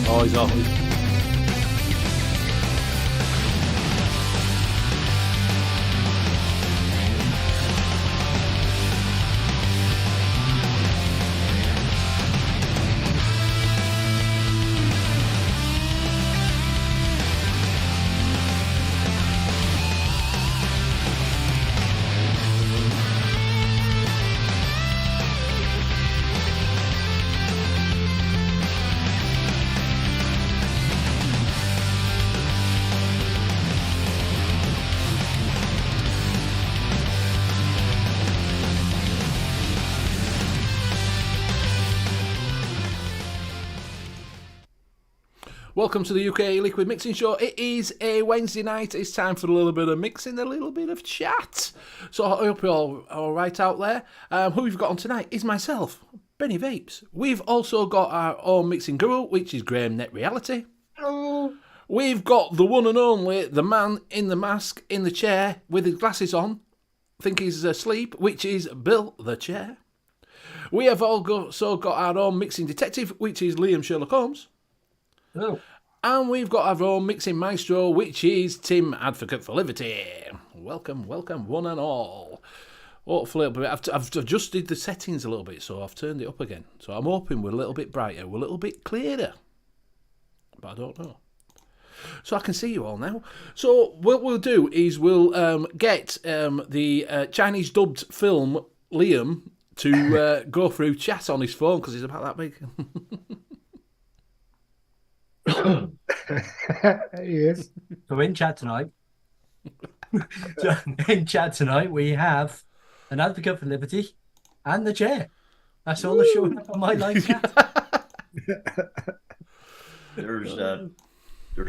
Oh, he's off. Welcome to the U.K.E-Liquid Mixing Show. It is a Wednesday night. It's time for a little bit of mixing, a little bit of chat. So I hope you're all right out there. Who we've got on tonight is myself, Benny Vapes. We've also got our own mixing guru, which is Graham Net Reality. Hello. We've got the one and only, the man in the mask, in the chair, with his glasses on. Think he's asleep, which is Bill the Chair. We have also got our own mixing detective, which is Liam Sherlock Holmes. Hello. And we've got our own mixing maestro, which is Tim, Advocate for Liberty. Welcome, welcome, one and all. Hopefully, I've adjusted the settings a little bit, so I've turned it up again. So I'm hoping we're a little bit brighter, we're a little bit clearer. But I don't know. So I can see you all now. So what we'll do is we'll get the Chinese dubbed film Liam to go through chat on his phone, because he's about that big. Yes. So in chat tonight, we have an advocate for liberty and the chair. That's all that's showing up on my live chat. There's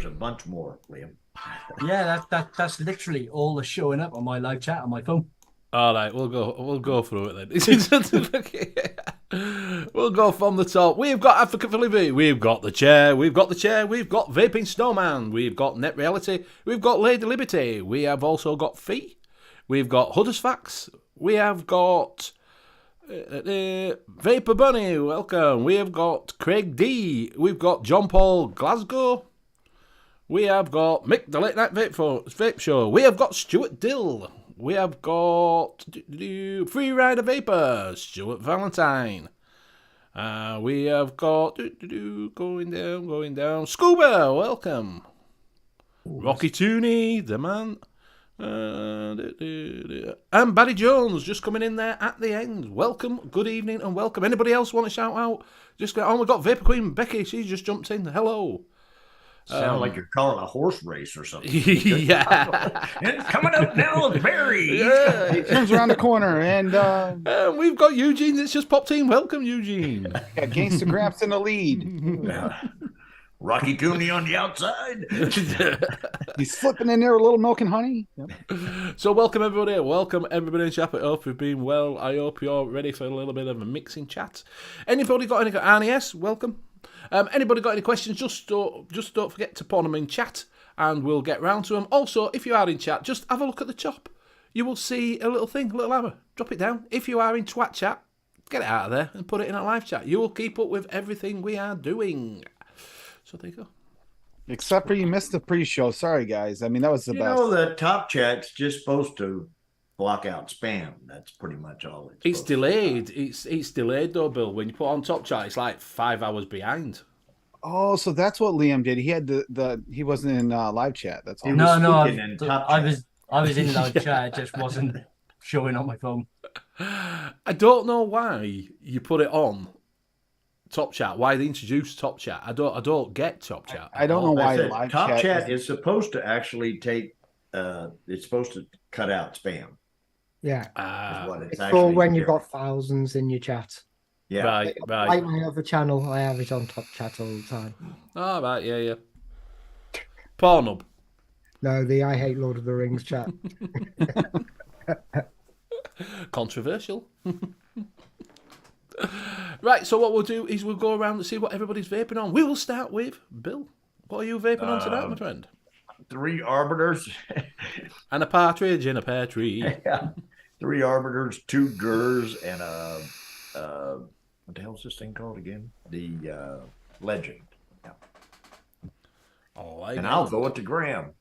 a bunch more, Liam. Yeah, that's literally all that's showing up on my live chat on my phone. All right, we'll go through it then. We'll go from the top. We've got Advocate for Liberty. We've got the chair. We've got Vaping Snowman. We've got Net Reality. We've got Lady Liberty. We have also got Fee. We've got Huddersfax. We have got Vapor Bunny. Welcome. We have got Craig D. We've got John Paul Glasgow. We have got Mick the Late Night Vape Show. We have got Stuart Dill. We have got Free Rider Vapor, Stuart Valentine. We have got going down. Scuba, welcome. Rocky Tooney, the man. And Barry Jones just coming in there at the end. Welcome, good evening, and welcome. Anybody else want to shout out? Just go. Oh, we got Vapor Queen Becky. She just jumped in. Hello. Sound like you're calling a horse race or something. Yeah. And coming up now is Barry. Yeah. He turns around the corner and we've got Eugene that's just popped in. Welcome, Eugene. got Gangsta Gramps in the lead. Rocky Cooney on the outside. He's flipping in there a little milk and honey. Yep. So welcome everybody. Welcome everybody in chat. I hope you've been well. I hope you're ready for a little bit of a mixing chat. Anybody got any? Arnie, welcome. Anybody got any questions? Just don't forget to put them in chat, and we'll get round to them. Also, if you are in chat, just have a look at the top. You will see a little thing, a little hammer. Drop it down. If you are in twat chat, get it out of there and put it in a live chat. You will keep up with everything we are doing. So there you go. Except for you missed the pre-show. Sorry, guys. I mean, that was the best. You know, the top chat's just supposed to block out spam. That's pretty much all it's delayed. It's delayed though, Bill. When you put on top chat, it's like 5 hours behind. Oh, so that's what Liam did. He had he wasn't in live chat. That's all. No, I was in live chat. It just wasn't showing on my phone. I don't know why you put it on top chat. Why they introduced top chat? I don't get top chat. I don't know why live top chat is supposed to actually take. It's supposed to cut out spam. Yeah. It's for when you've got thousands in your chat. Yeah. Right. Like my other channel, I have it on top chat all the time. Oh, right, yeah. Pornhub. No, the I Hate Lord of the Rings chat. Controversial. Right, so what we'll do is we'll go around and see what everybody's vaping on. We will start with Bill. What are you vaping on tonight, my friend? 3 arbiters. And a partridge in a pear tree. Yeah. 3 arbiters, 2 gurs, and what the hell is this thing called again? The legend. Yeah. And I'll go with the gram.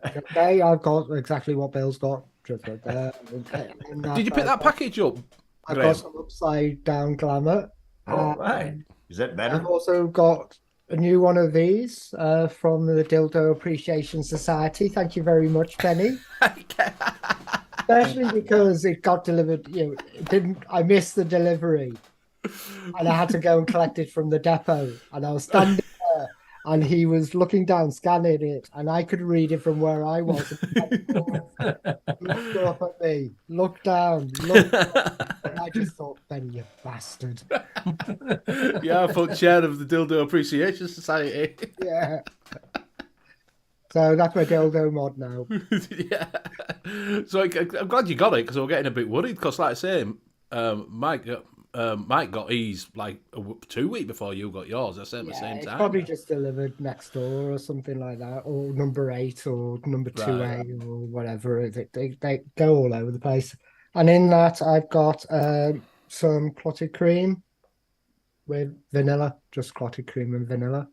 Okay, I've got exactly what Bill's got. Just right there. Did you pick that package up, I've Graham? got some upside down glamour. All right. Is that I've better? also got a new one of these from the Dildo Appreciation Society. Thank you very much, Penny. Especially because it got delivered, it didn't, I missed the delivery and I had to go and collect it from the depot. And I was standing there and he was looking down, scanning it, and I could read it from where I was. Looked up at me, looked down, looked up, and I just thought, Ben, you bastard. Yeah, I put chair of the Dildo Appreciation Society. Yeah. So that's my dildo mod now. Yeah. So I'm glad you got it because I was getting a bit worried because, like I say, Mike got his like 2 weeks before you got yours. I said at the same It's time. probably just delivered next door or something like that, or number 8 or number 2A or whatever. They go all over the place. And in that, I've got some clotted cream with vanilla, just clotted cream and vanilla.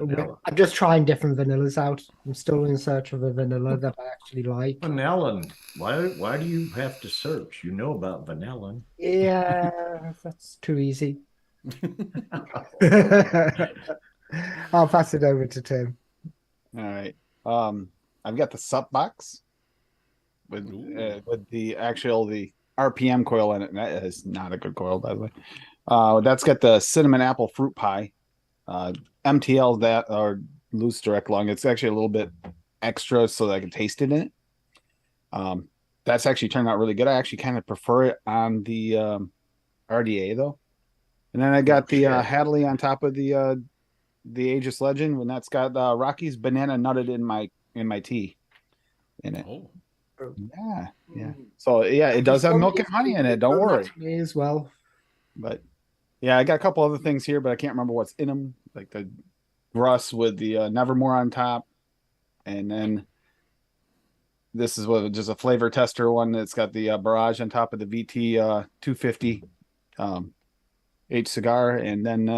Vanilla. I'm just trying different vanillas out. I'm still in search of a vanilla that I actually like. Vanilla. Why do you have to search? You know about vanilla. Yeah, that's too easy. I'll pass it over to Tim. All right. I've got the sup box with the RPM coil in it, and that is not a good coil, by the way. That's got the cinnamon apple fruit pie. MTL that or loose direct lung. It's actually a little bit extra so that I can taste it in it. That's actually turned out really good. I actually kind of prefer it on the RDA though. And then I got the Hadley on top of the Aegis Legend, when that's got Rocky's banana nutted in my tea in it. Oh. Yeah. So yeah, it does have milk and honey in it. Don't worry. Me as well. But yeah, I got a couple other things here, but I can't remember what's in them. Like the Russ with the Nevermore on top, and then this is just a flavor tester one that's got the Barrage on top of the VT 250 H cigar, and then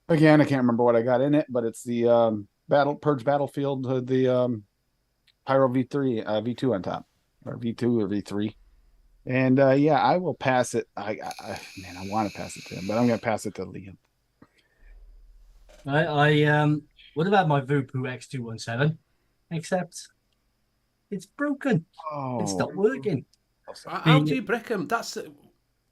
again I can't remember what I got in it, but it's the Purge Battlefield, the Pyro V3 V2 on top, or V2 or V3. And yeah, I will pass it. I want to pass it to him, but I'm going to pass it to Liam. I would have had my Vupu X217, except it's broken. Oh, It's not working. How do you break them? That's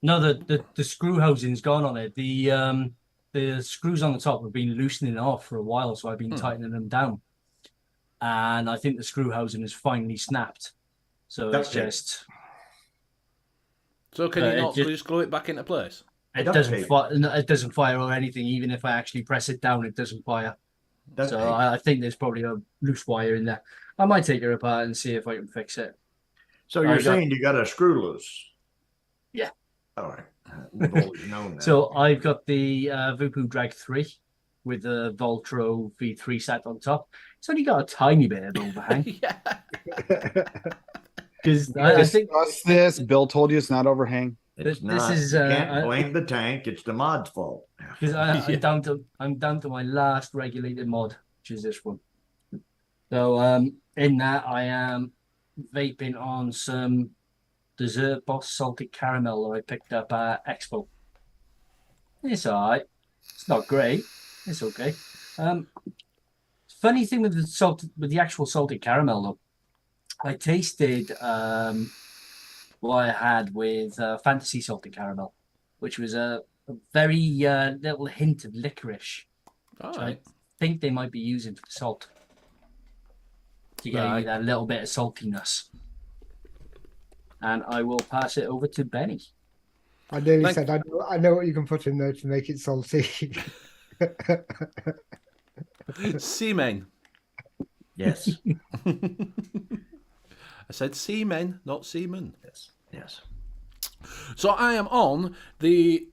No, the screw housing's gone on it. The screws on the top have been loosening off for a while, so I've been tightening them down. And I think the screw housing has finally snapped. So it's just. So can you not just glue it back into place? It doesn't fire or anything. Even if I actually press it down, it doesn't fire. So I think there's probably a loose wire in there. I might take it apart and see if I can fix it. So you're saying you got a screw loose? Yeah. All right. We've always known that. So I've got the Vupu Drag 3 with the Voltro V3 set on top. It's only got a tiny bit of overhang. Yeah. Because I think this Bill told you it's not overhang. It's this not. is You can't blame the tank. It's the mod's fault. because I'm down to my last regulated mod, which is this one. So in that I am vaping on some Dessert Boss salted caramel that I picked up at Expo. It's alright. It's not great. It's okay. Funny thing with the actual salted caramel though, I tasted what I had with Fantasy salted caramel, which was a very little hint of licorice, which I think they might be using for the salt to get you that little bit of saltiness. And I will pass it over to Benny. I nearly said, I know what you can put in there to make it salty. Seamen. Yes. I said seamen, not seamen. Yes. So I am on the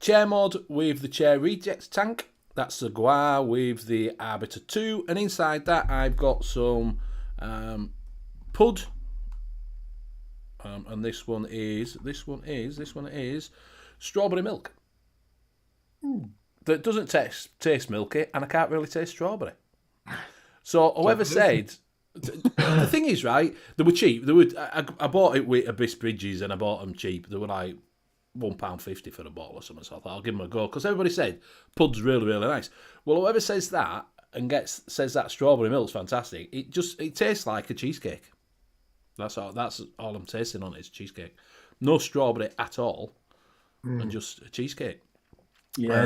chair mod with the chair reject tank. That's the Gua with the Arbiter 2. And inside that I've got some Pud. And this one is strawberry milk. that doesn't taste milky, and I can't really taste strawberry. So whoever said, the thing is, right, they were cheap. I bought it with Abyss Bridges, and I bought them cheap. They were like £1.50 for a bottle or something. So I thought I'll give them a go because everybody said Pud's really, really nice. Well, whoever says that and says that strawberry milk's fantastic, it tastes like a cheesecake. That's all I'm tasting on it is cheesecake. No strawberry at all, and just a cheesecake. Yeah,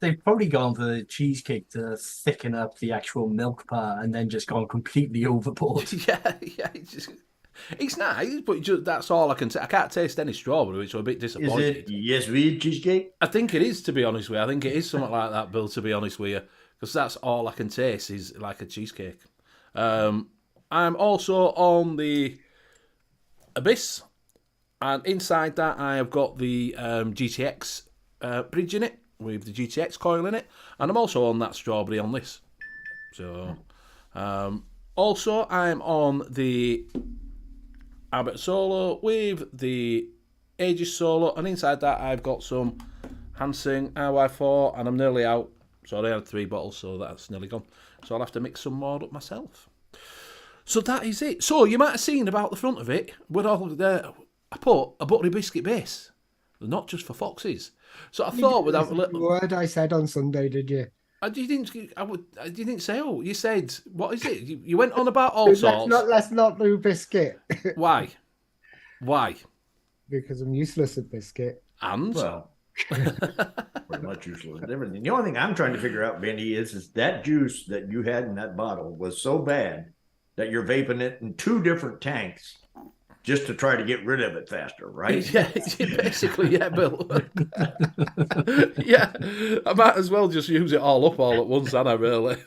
they've probably gone for the cheesecake to thicken up the actual milk part, and then just gone completely overboard. yeah. It's nice, but that's all I can say. I can't taste any strawberry, which I'm a bit disappointed. Is it yes, we cheesecake? I think it is, to be honest with you. I think it is something like that, Bill, to be honest with you, because that's all I can taste is like a cheesecake. I'm also on the Abyss, and inside that I have got the GTX bridge in it, with the GTX coil in it, and I'm also on that strawberry on this. So, also I'm on the Abbott Solo with the Aegis Solo, and inside that I've got some Hansing RY4, and I'm nearly out. So I had 3 bottles, so that's nearly gone. So I'll have to mix some more up myself. So that is it. So you might have seen about the front of it, with all the, I put a buttery biscuit base. They're not just for foxes. So I thought without a little word I said on Sunday, did you? You didn't say. Oh, you said what is it? You went on about all sorts. Let's not do biscuit. Why? Why? Because I'm useless at biscuit. And Well, pretty much useless at everything. The only thing I'm trying to figure out, Benny, is that juice that you had in that bottle was so bad that you're vaping it in 2 different tanks just to try to get rid of it faster, right? Yeah, basically, yeah, Bill. Yeah, I might as well just use it all up all at once, and I really.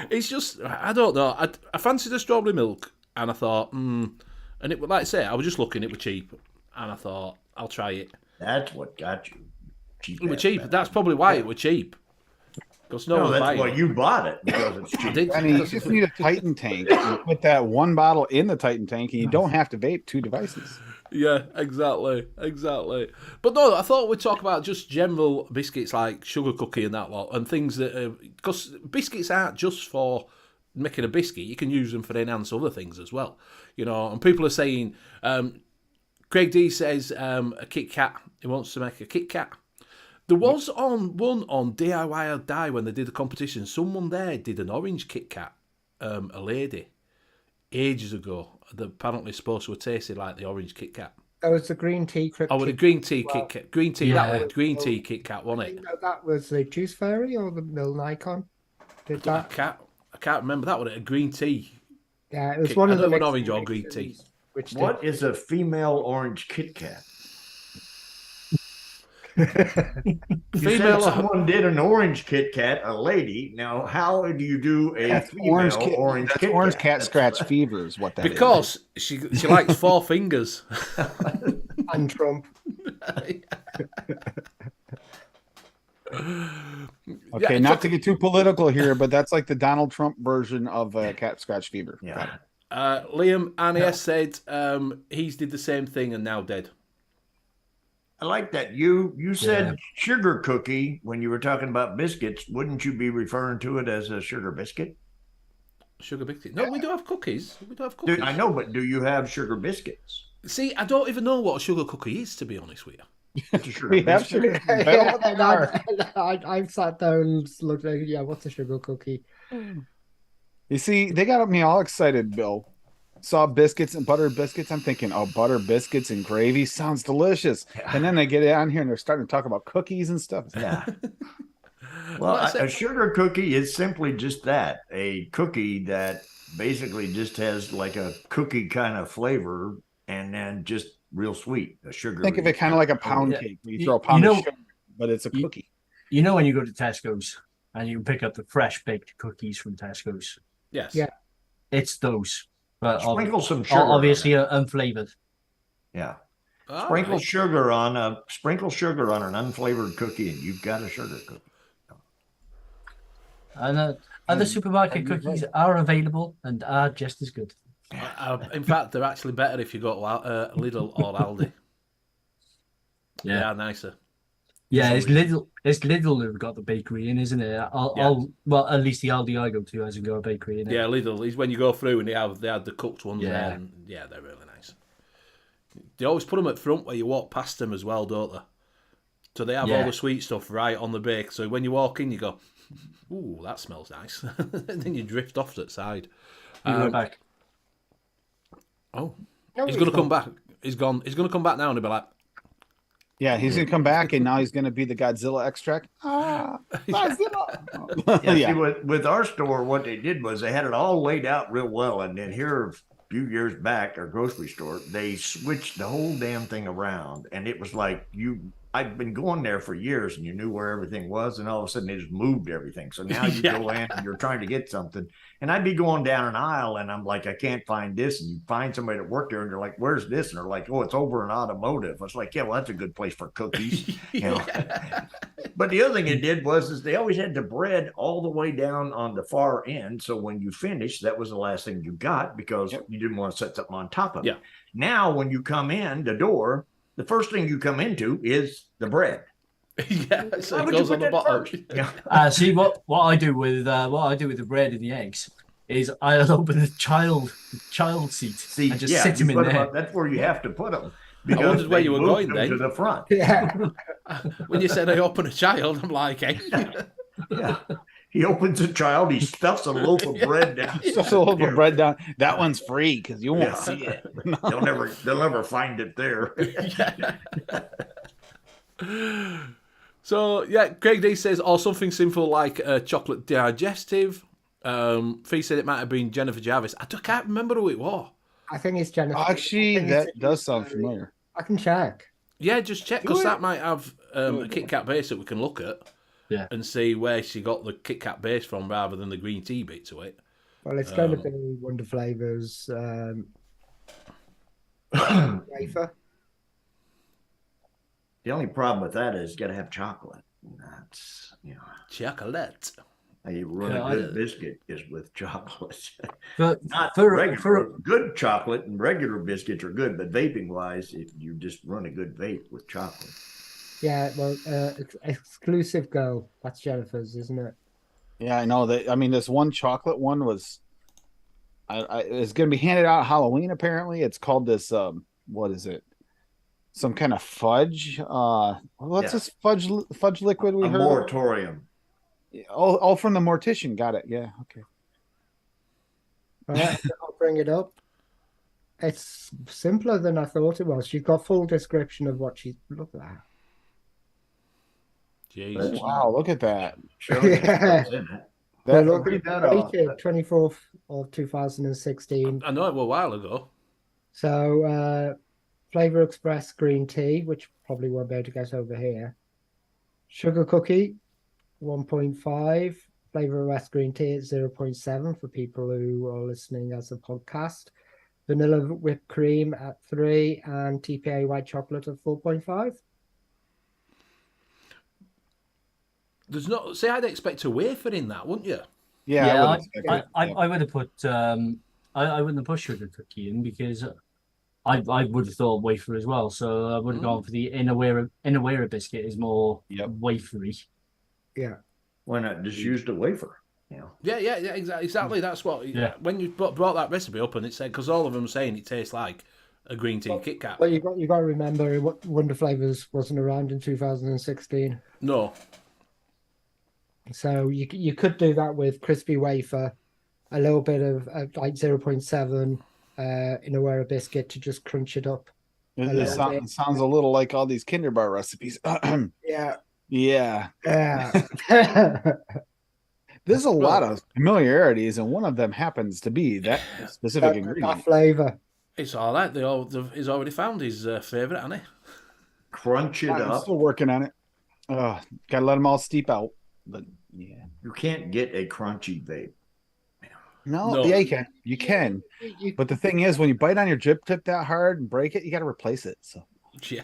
It's just, I don't know. I fancied the strawberry milk, and I thought, and it like I say, I was just looking, it was cheap, and I thought, I'll try it. That's what got you. It was cheap. That's probably why it was cheap. Because no, that's why you bought it, because it's cheap. I mean, you just need a Titan tank. You put that 1 bottle in the Titan tank, and you don't have to vape 2 devices. Yeah, exactly. But no, I thought we'd talk about just general biscuits like sugar cookie and that lot, and things that because biscuits aren't just for making a biscuit. You can use them for enhance other things as well. You know, and people are saying, Craig D says a Kit Kat. He wants to make a Kit Kat. There was one on DIY or Die when they did the competition. Someone there did an orange Kit Kat, a lady, ages ago. That apparently supposed to have tasted like the orange Kit Kat. Oh, it's a green tea. The green tea Kit Kat. Green tea, Yeah. that was green tea Kit Kat, wasn't it? No, that was the Juice Fairy or the Milne Icon. Did that? I can't remember that one. A green tea. Yeah, it was Kit- one I of don't the know mixed orange or green tea. mixes, Which What is a female orange Kit Kat? You Female- said someone did an orange Kit Kat, a lady. Now, how do you do a That's female orange, orange that's Kit orange Kat? cat scratch fever is what that is. Because she likes 4 fingers. and Trump. Okay, Yeah, not to get too political here, but that's like the Donald Trump version of cat scratch fever. Yeah. Liam Anies said he's did the same thing and now dead. I like that. You said sugar cookie when you were talking about biscuits. Wouldn't you be referring to it as a sugar biscuit? Sugar biscuit. No, we do have cookies. We do have cookies. I know, but do you have sugar biscuits? See, I don't even know what a sugar cookie is, to be honest with you. It's a sugar We have biscuit. sugar. Yeah, and I've sat down and looked like, what's a sugar cookie? You see, they got me all excited, Bill. Saw biscuits and butter biscuits. I'm thinking, oh, butter biscuits and gravy sounds delicious. And then they get on here and they're starting to talk about cookies and stuff. Yeah. Well, a sugar cookie is simply just that, a cookie that basically just has like a cookie kind of flavor and then just real sweet, a sugar. Think of it kind of like a pound Yeah. cake. You throw a pound of sugar, but it's a cookie. You know when you go to Tesco's and you pick up the fresh baked cookies from Tesco's, Yes. Yeah. it's those. But Sprinkle some sugar. obviously unflavored. Yeah. All Sprinkle right. sugar on an unflavored cookie, and you've got a sugar cookie. And other supermarket cookies are available and are just as good. In fact, they're actually better if you go to Lidl or Aldi. They are nicer. Yeah, some it's reason. Lidl. It's Lidl who've got the bakery in, isn't it? Yeah. Well, at least the Aldi I go to hasn't got a bakery in it. Yeah, Lidl is when you go through and they have the cooked ones there, Yeah. and yeah, they're really nice. They always put them at front where you walk past them as well, don't they? So they have all Yeah. the sweet stuff right on the bake. So when you walk in, you go, "Ooh, that smells nice," and then you drift off to the side. Be right back. Oh, No, he's going to come back. He's gone. He's going to come back now and he'll be like, Yeah, he's gonna come back, and now he's gonna be the Godzilla extract. Ah, Godzilla. Yeah, Yeah. see, with our store, what they did was they had it all laid out real well, and then here a few years back, our grocery store, they switched the whole damn thing around, and it was like I'd been going there for years, and you knew where everything was, and all of a sudden they just moved everything. So now you Yeah. go in and you're trying to get something, and I'd be going down an aisle, and I'm like, I can't find this, and you find somebody that worked there, and they're like, "Where's this?" And they're like, "Oh, it's over in automotive." I was like, "Yeah, well, that's a good place for cookies." You know. But the other thing it did was they always had the bread all the way down on the far end. So when you finished, that was the last thing you got because you didn't want to set something on top of it. Yeah. Now, when you come in the door, the first thing you come into is the bread. yeah, so Why it would you goes put on the that bottom. first? Yeah. See what I do with the bread and the eggs is I'll open the child seat See, and just yeah, sit them in you put 'em there. up, that's where you have to put them. I wondered where they you were moved going them then. to the front. Yeah. When you said I open a child, I'm like, hey. Yeah. He opens a child, he stuffs a loaf of bread down. Stuff a little bit of bread down. That one's free because you won't Yeah. see it. They'll never find it there. So yeah, Craig D says, or something simple like chocolate digestive. Fee said it might have been Jennifer Jarvis. I can't remember who it was. I think it's Jennifer. Actually, I think that it's- does sound familiar. I can check. Yeah, just check Do because it. that might have a Kit Kat base that we can look at. Yeah. And see where she got the Kit Kat base from rather than the green tea bit to it. Well, it's going to be Wonder Flavors wafer. The only problem with that is you got to have chocolate. That's Chocolate. you run Yeah, a good biscuit is with chocolate. But Not for regular. Good chocolate and regular biscuits are good, but vaping wise, if you just run a good vape with chocolate. Yeah, well, exclusive go. That's Jennifer's, isn't it? Yeah, I know that. I mean, this one chocolate one was, it's going to be handed out Halloween. Apparently, it's called this. What is it? Some kind of fudge. What's this fudge liquid we A heard? moratorium. Oh, from the mortician. Got it. Yeah. Okay. All right, I'll bring it up. It's simpler than I thought it was. She's got full description of what she's. Look at that. Jeez. Wow, look at that. Yeah. That Look, read that off. dated 24th of 2016. I know it was a while ago. So, Flavor Express green tea, which probably won't be able to get over here. Sugar cookie, 1.5. Flavor Express green tea at 0.7 for people who are listening as a podcast. Vanilla whipped cream at 3 and TPA white chocolate at 4.5. There's not. See, I'd expect a wafer in that, wouldn't you? Yeah, I would expect it. I would have put I wouldn't have put sugar cookie in because I would have thought wafer as well. So I would have gone for the Inawera biscuit is more wafery. Yeah. Why not just use the wafer? Yeah, exactly. That's what. Yeah. When you brought that recipe up and it said, because all of them were saying it tastes like a green tea Kit Kat. Well, you got to remember what Wonder Flavors wasn't around in 2016. No. So you could do that with crispy wafer, a little bit of like 0.7 Inawera biscuit to just crunch it up. It sounds a little like all these Kinder Bar recipes. Yeah. Yeah. Yeah. There's a lot of familiarities, and one of them happens to be that specific that ingredient. flavor. It's all right. He's already found his favourite, hasn't he? Crunch it I'm up. still working on it. Gotta let them all steep out. But yeah, You can't get a crunchy vape. no, No. yeah, you can. But the thing is, when you bite on your drip tip that hard and break it, you got to replace it. So Yeah.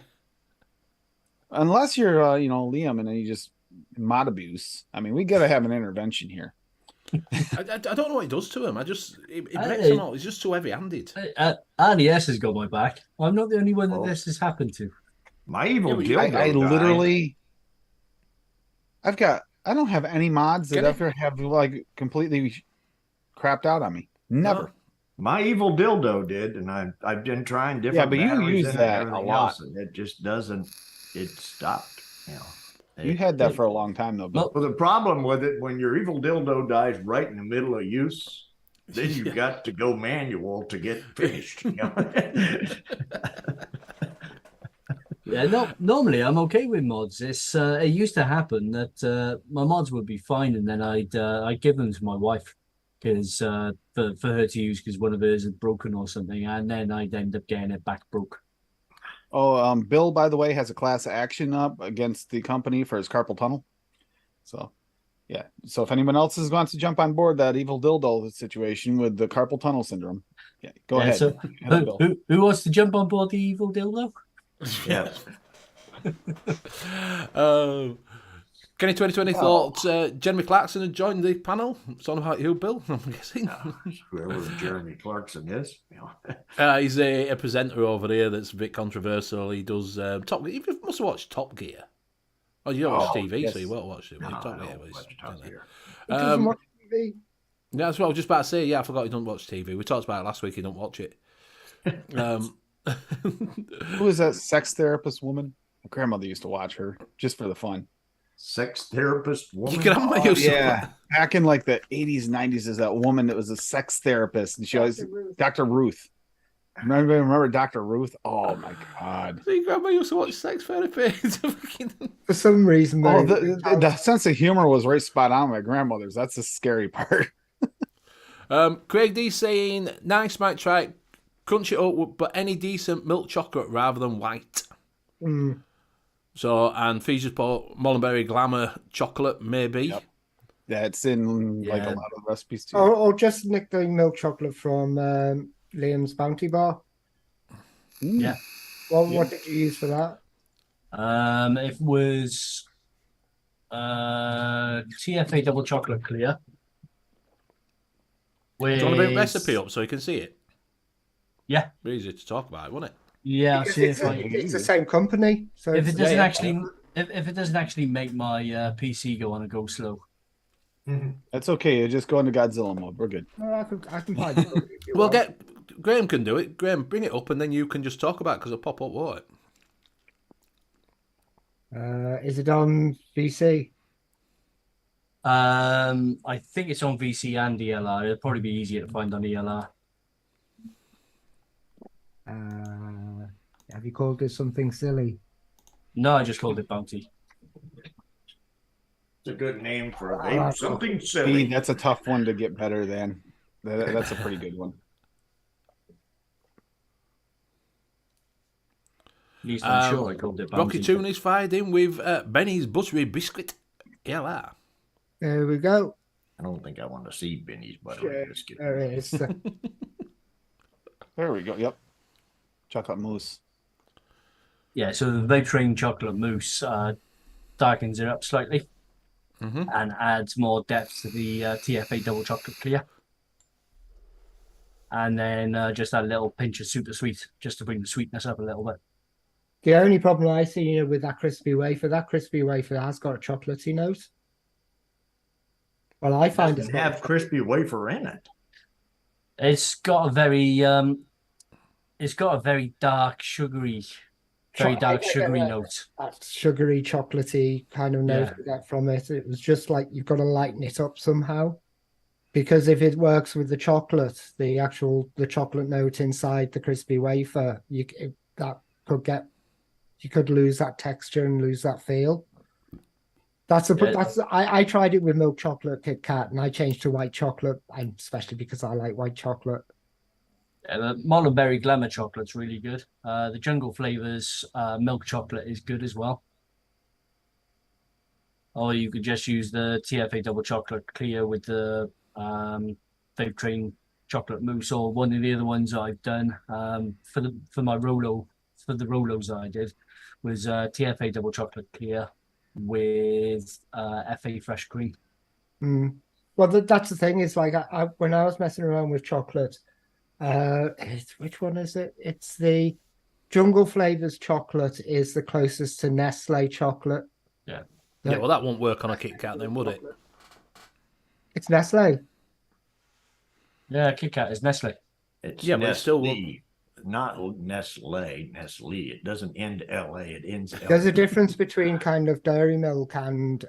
unless you're, Liam, and then you just mod abuse. I mean, we got to have an intervention here. I don't know what he does to him. It breaks them all. He's just too heavy-handed. Annie S has got my back. I'm not the only one that this has happened to. My evil Yeah, dildo. I literally I don't have any mods that Can you? ever have like completely crapped out on me. Never. No? My evil dildo did, and I've been trying different Yeah, but you batteries use in it and that a everything lot. else, and it just doesn't. It stopped. You had that for a long time though, Bill. Well, the problem with it, when your evil dildo dies right in the middle of use, then you've got to go manual to get finished. Yeah, no. Normally, I'm okay with mods. It used to happen that my mods would be fine, and then I'd give them to my wife because for her to use because one of hers had broken or something, and then I'd end up getting it back broke. Oh, Bill, by the way, has a class action up against the company for his carpal tunnel. So, yeah. So if anyone else wants to jump on board that evil dildo situation with the carpal tunnel syndrome, yeah, go ahead. So who wants to jump on board the evil dildo? Yes. Kenny 2020 thought Jeremy Clarkson had joined the panel. It's on about you, Bill, I'm guessing. Whoever Jeremy Clarkson is. He's a presenter over here that's a bit controversial. He does Top Gear. You must have watched Top Gear. Oh, you don't watch TV, yes. so you won't watch it. No, Top I Gear don't was, watch Top Gear. He doesn't watch TV. Yeah, that's what I was just about to say. Yeah, I forgot he doesn't watch TV. We talked about it last week. He don't watch it. Who is that sex therapist woman? My grandmother used to watch her just for the fun. Sex therapist woman. Your grandma used to- Yeah, back in like the 80s, 90s, is that woman that was a sex therapist, and she always Dr. Ruth. Remember Dr. Ruth? Oh my God! Your grandma used to watch sex therapy. For some reason, Oh, though, the sense of humor was right spot on with my grandmother's. That's the scary part. Craig D saying, nice, might try it. Crunch it up, but any decent milk chocolate rather than white. So, and Features put Mullenberry Glamour chocolate, maybe. Yep. That's in like a lot of recipes too. or just nick the milk chocolate from Liam's Bounty Bar. Yeah. What did you use for that? It was TFA double chocolate clear. Do you want to bring recipe up so you can see it? Yeah. Be easy to talk about, wouldn't it? Yeah, I'll see if It's the same company. So if it doesn't yeah. actually if it doesn't actually make my PC go on and go slow. That's okay. You just go into Godzilla mode. We're good. I can find it. If you Well, want. Graham can do it. Graham, bring it up and then you can just talk about it because it'll pop up, won't it? Is it on VC? I think it's on VC and ELR. It'll probably be easier to find on ELR. Have you called it something silly? No, I just called it Bounty. It's a good name for a vape. Something silly. See, that's a tough one to get better than. That's a pretty good one. At least I'm sure I called it Bounty. Rocky Toon is fired in with Benny's Buttery Biscuit. Yeah. There we go. I don't think I want to see Benny's buttery biscuit. There it is. There we go. Yep. Chocolate mousse. Yeah, so the vape train chocolate mousse darkens it up slightly and adds more depth to the TFA double chocolate clear. And then just a little pinch of super sweet just to bring the sweetness up a little bit. The only problem I see with that crispy wafer has got a chocolatey note. Well, I find Doesn't have crispy wafer in it. It's got a very dark, sugary note. That sugary, chocolatey kind of note you get from it. It was just like you've got to lighten it up somehow. Because if it works with the chocolate, the chocolate note inside the crispy wafer, you could lose that texture and lose that feel. I tried it with milk chocolate Kit Kat and I changed to white chocolate, and especially because I like white chocolate. Yeah, the Mullenberry Glamour chocolate's really good. The Jungle Flavors milk chocolate is good as well. Or you could just use the TFA double chocolate clear with the Vape Train chocolate mousse, or one of the other ones I've done for the Rolos that I did was TFA double chocolate clear with FA fresh cream. Well, that's the thing. Is like when I was messing around with chocolate, which one is it? It's the Jungle Flavors chocolate is the closest to Nestle chocolate. Yeah. Yeah, well, that won't work on a Kit Kat then, would it? It's Nestle. Yeah, Kit Kat is Nestle. It's Yeah, but it still Nestle, not Nestle. Nestle. It doesn't end LA. It ends. There's a LA. difference between kind of dairy milk and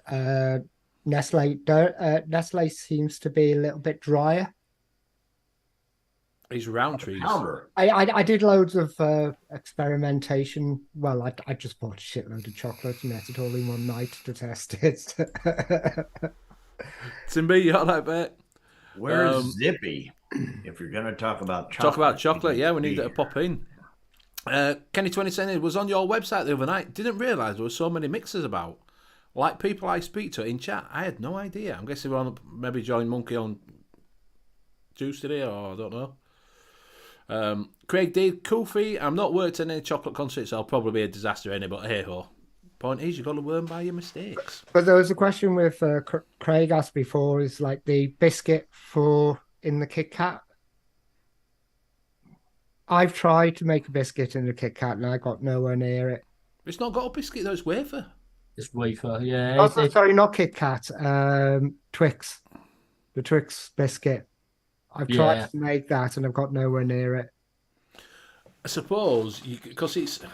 Nestle. Nestle seems to be a little bit drier. It's Roundtree's. Powder. I did loads of experimentation. Well, I just bought a shitload of chocolate and ate it all in one night to test it. Timby, you all right, mate? Where's Zippy? If you're going to talk about chocolate. Talk about chocolate, yeah, we need that to pop in. Kenny 2010 was on your website the other night. Didn't realise there were so many mixers about. Like people I speak to in chat, I had no idea. I'm guessing we're on maybe joined Monkey on Juice today, or I don't know. Craig did Kofi. I'm not worked in any chocolate concerts, so I'll probably be a disaster any, but hey ho. Point is, you've got to learn by your mistakes. But there was a question with Craig asked before, is like the biscuit for in the Kit Kat. I've tried to make a biscuit in the Kit Kat and I got nowhere near it. It's not got a biscuit though, it's wafer. It's wafer, yeah. Oh, sorry, not Kit Kat. Twix. The Twix biscuit. I've tried to make that and I've got nowhere near it. I suppose because it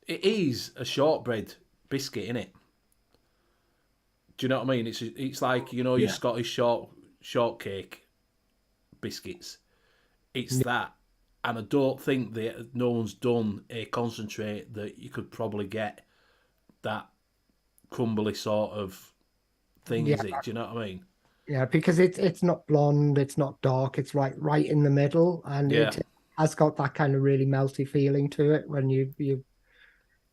is a shortbread biscuit, isn't it? Do you know what I mean? It's like, you know, your Scottish shortcake biscuits. It's that, and I don't think that no one's done a concentrate that you could probably get that crumbly sort of thing. Is it? Do you know what I mean? Yeah, because it's not blonde, it's not dark, it's right in the middle, and it has got that kind of really melty feeling to it when you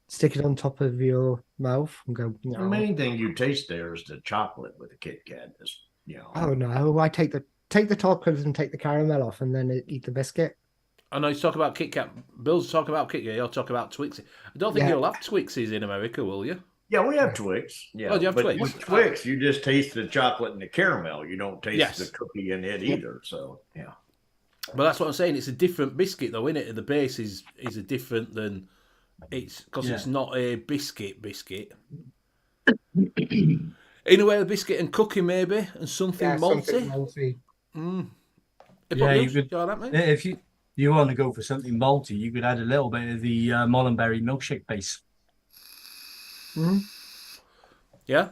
stick it on top of your mouth and go. No. The main thing you taste there is the chocolate with the Kit Kat. Oh no! I take the chocolate and take the caramel off, and then eat the biscuit. I know he's talking about Kit Kat. Bill's talking about Kit Kat. You're talking about Twixie. I don't think you'll have Twixies in America, will you? Yeah, we have Twix. Yeah, oh, do you have Twix? With Twix, you just taste the chocolate and the caramel. You don't taste the cookie in it either. So yeah. But that's what I'm saying. It's a different biscuit, though, isn't it? The base is a different than it's because it's not a biscuit. In a way, a biscuit and cookie maybe, and something malty. Something malty. Yeah, you could. If you want to go for something malty, you could add a little bit of the Mollenberry milkshake base. Mm-hmm. Yeah.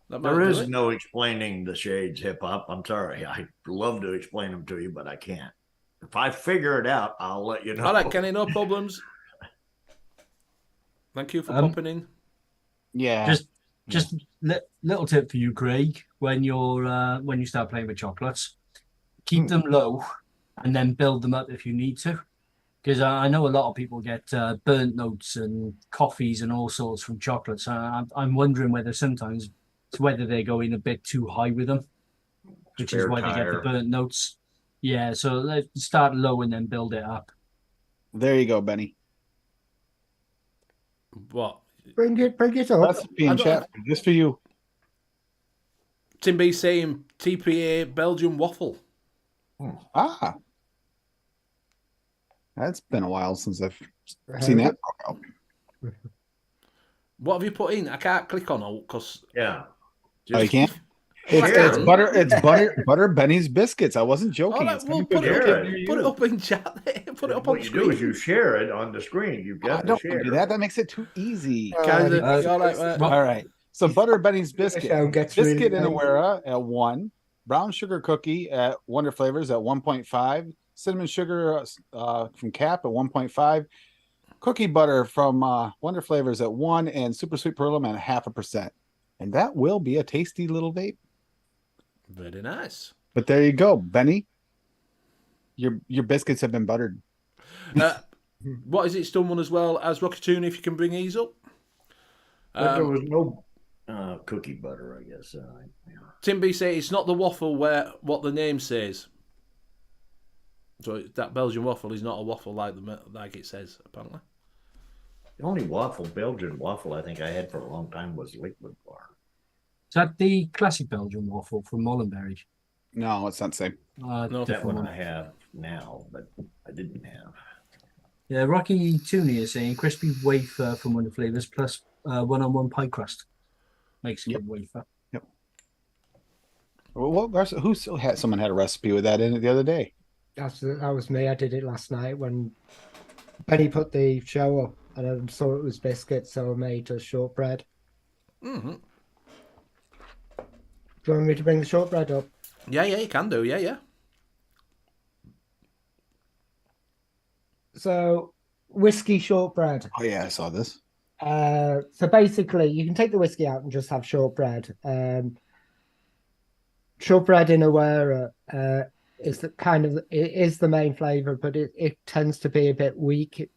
There is no explaining the shades hip hop. I'm sorry. I'd love to explain them to you, but I can't. If I figure it out, I'll let you know. All right, Kenny, no problems. Thank you for popping in. Yeah. Just little tip for you, Craig. When you start playing with chocolates, keep them low, and then build them up if you need to. Because I know a lot of people get burnt notes and coffees and all sorts from chocolates. I'm wondering whether they're going a bit too high with them, which is why they get the burnt notes. Yeah, so let's start low and then build it up. There you go, Benny. What? Bring it up. Recipe in chat just for you. Tim B saying TPA Belgian waffle. Ah. That's been a while since I've seen that. What have you put in? I can't click on it because you can't. It's butter. It's butter Benny's biscuits. I wasn't joking. Put it up in chat. Put it up on the screen. What you do is you share it on the screen. You've got to share. Do that. That makes it too easy. All right. So butter Benny's biscuit. Biscuit really in Awera at 1. Brown sugar cookie at Wonder Flavors at 1.5. Cinnamon sugar from Cap at 1.5. Cookie butter from Wonder Flavors at 1, and super sweet Perlum at 0.5%. And that will be a tasty little vape. Very nice. But there you go, Benny. Your biscuits have been buttered. What is it, Stone as well as Rockatoon, if you can bring these up? There was no cookie butter, I guess. Tim B say it's not the waffle where what the name says. So that Belgian waffle is not a waffle like it says, apparently. The only Belgian waffle I think I had for a long time was Liquid Bar. Is that the classic Belgian waffle from Mollenberry? No, it's not the same. No, that one I have now, but I didn't have. Yeah, Rocky Tooney is saying crispy wafer from Wonder Flavors plus one-on-one pie crust. Makes a Yep. good wafer. Well, someone had a recipe with that in it the other day. That was me. I did it last night when Benny put the show up, and I saw it was biscuit, so I made a shortbread. Mm-hmm. Do you want me to bring the shortbread up? Yeah, you can do. Yeah. So, whiskey shortbread. Oh yeah, I saw this. So basically, you can take the whiskey out and just have shortbread. Shortbread in Awara is the it is the main flavor, but it tends to be a bit weak.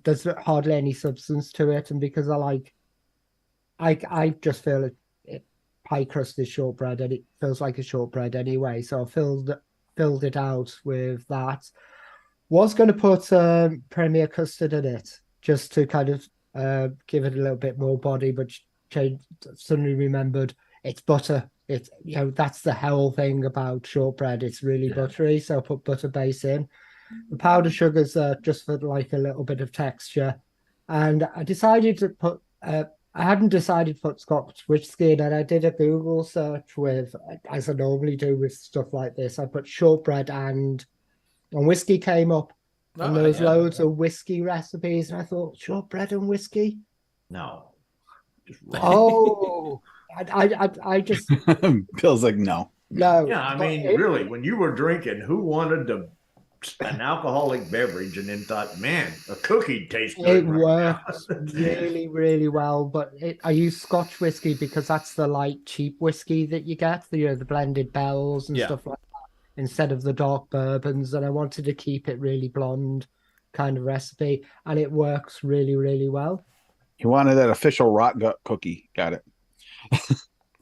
There's hardly any substance to it, and because I just feel pie crust is shortbread, and it feels like a shortbread anyway. So I filled it out with that. Was going to put Premier custard in it just to kind of give it a little bit more body, but suddenly remembered it's butter. It's that's the whole thing about shortbread. It's really buttery, so I put butter base in. The powdered sugars just for like a little bit of texture, and I decided to put. I hadn't decided to put Scotch whiskey in, and I did a Google search with, as I normally do with stuff like this. I put shortbread and whiskey came up, and there was loads of whiskey recipes, and I thought shortbread and whiskey. No. Just Oh, I just Bill's like, no. no. Yeah, I mean, really, when you were drinking, who wanted an alcoholic beverage and then thought, man, a cookie tastes good. It right works now. really, really well. But I use Scotch whiskey because that's the light, cheap whiskey that you get, the blended bells and stuff like that, instead of the dark bourbons. And I wanted to keep it really blonde kind of recipe, and it works really, really well. He wanted that official rot gut cookie. Got it.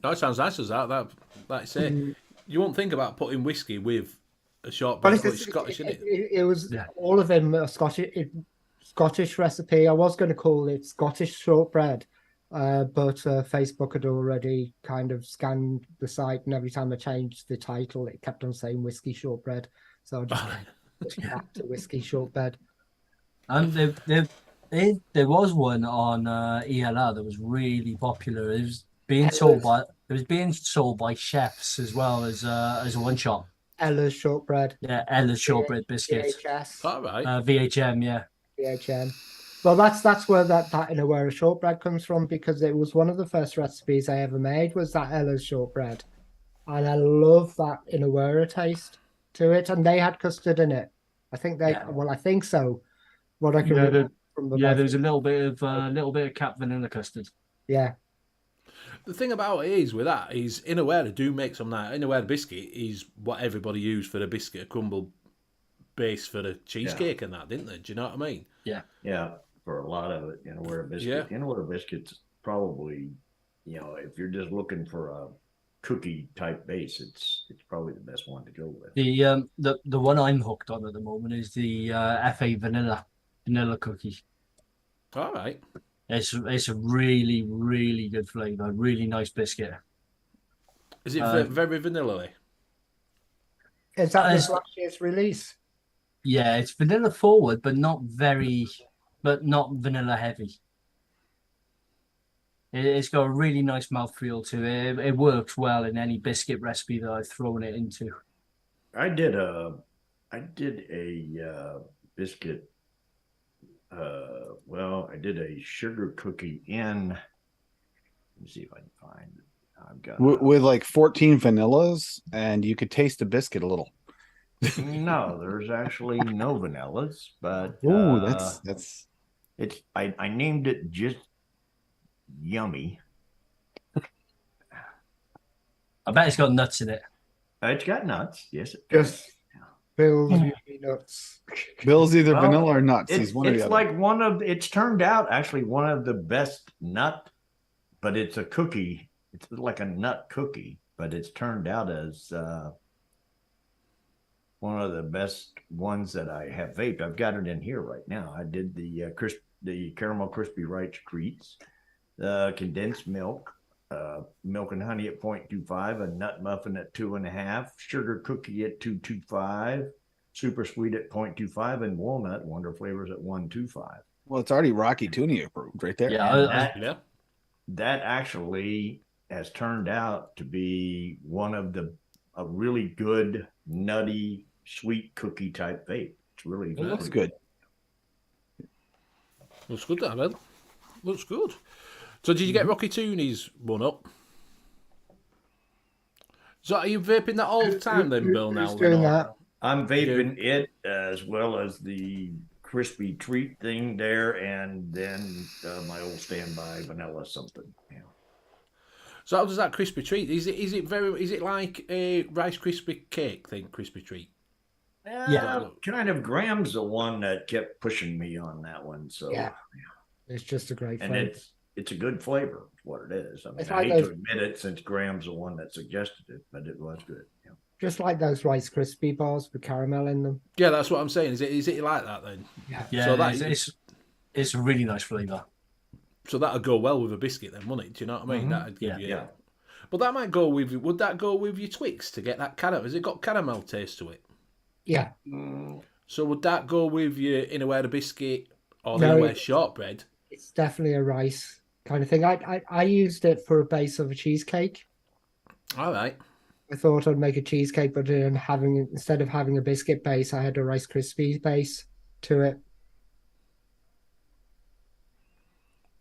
That sounds nice as that. Like I say, you won't think about putting whiskey with a shortbread, but it's Scottish, isn't it? It was all of them are Scottish recipe. I was going to call it Scottish shortbread, but Facebook had already kind of scanned the site, and every time I changed the title, it kept on saying whiskey shortbread. So I just back to whiskey shortbread. And there was one on ELR that was really popular. It was being sold by chefs as well as a one shop. Ella's shortbread. Yeah, Ella's shortbread biscuit. VHS. All right. VHM, yeah. VHM. Well, that's where that in a where a shortbread comes from, because it was one of the first recipes I ever made was that Ella's shortbread, and I love that in a where taste to it. And they had custard in it. I think I think so. What I can remember from the there's a little bit of cap vanilla custard. Yeah. The thing about it is with that is Inawera do make some nice. Inawera biscuit is what everybody used for the biscuit crumble base for the cheesecake and that, didn't they? Do you know what I mean? Yeah. Yeah, for a lot of it, Inawera biscuit. Yeah. Inawera biscuit's probably, if you're just looking for a cookie type base, it's probably the best one to go with. The one I'm hooked on at the moment is the FA vanilla cookie. All right. It's a really, really good flavour. Really nice biscuit. Is it very vanilla-y? Is that this last year's release? Yeah, it's vanilla forward, but not vanilla heavy. It's got a really nice mouthfeel to it. It works well in any biscuit recipe that I've thrown it into. I did a biscuit. I did a sugar cookie in. Let me see if I can find it. I've got with like 14 vanillas, and you could taste the biscuit a little. No, there's actually no vanillas, but that's it's. I named it just yummy. I bet it's got nuts in it. It's got nuts. Yes, it Just Bill's nuts. Bill's either vanilla or nuts. He's one or the It's other. like it's turned out actually one of the best nut, but it's a cookie. It's like a nut cookie, but it's turned out as one of the best ones that I have vaped. I've got it in here right now. I did the caramel crispy rice treats, condensed milk, milk and honey at 0.25, a nut muffin at 2.5, sugar cookie at 2.25, super sweet at 0.25, and walnut wonder flavors at 1.25. Well, it's already Rocky Tooney approved right there. Yeah, And Yeah. that actually has turned out to be one of a really good nutty sweet cookie type vape. It's really It looks pretty good. Looks good, that, Bill. Looks good. So did you get Rocky Tooney's one up? So are you vaping that all the time then, Bill, now? Who's doing that? I'm vaping it as well as the crispy treat thing there, and then my old standby vanilla something. Yeah. So how does that crispy treat? Is it like a Rice Krispie cake thing, crispy treat? Yeah, kind of. Graham's the one that kept pushing me on that one. So Yeah. It's just a great and flavor. it's a good flavor. Is what it is. I mean, It's I like hate those- to admit it since Graham's the one that suggested it, but it was good. Yeah. Just like those Rice Krispie bars with caramel in them. Yeah, that's what I'm saying. Is it like that then? yeah. So that It's a really nice flavour. So that'd go well with a biscuit then, wouldn't it? Do you know what I mean? Mhm. That'd give Yeah. you. Yeah. But that might go with. Would that go with your Twix to get that caramel? Has it got caramel taste to it? Yeah. So would that go with your Innerwear biscuit or the No, Innerwear it- shortbread? It's definitely a rice kind of thing. I used it for a base of a cheesecake. All right. I thought I'd make a cheesecake, but instead of having a biscuit base, I had a Rice Krispie base to it.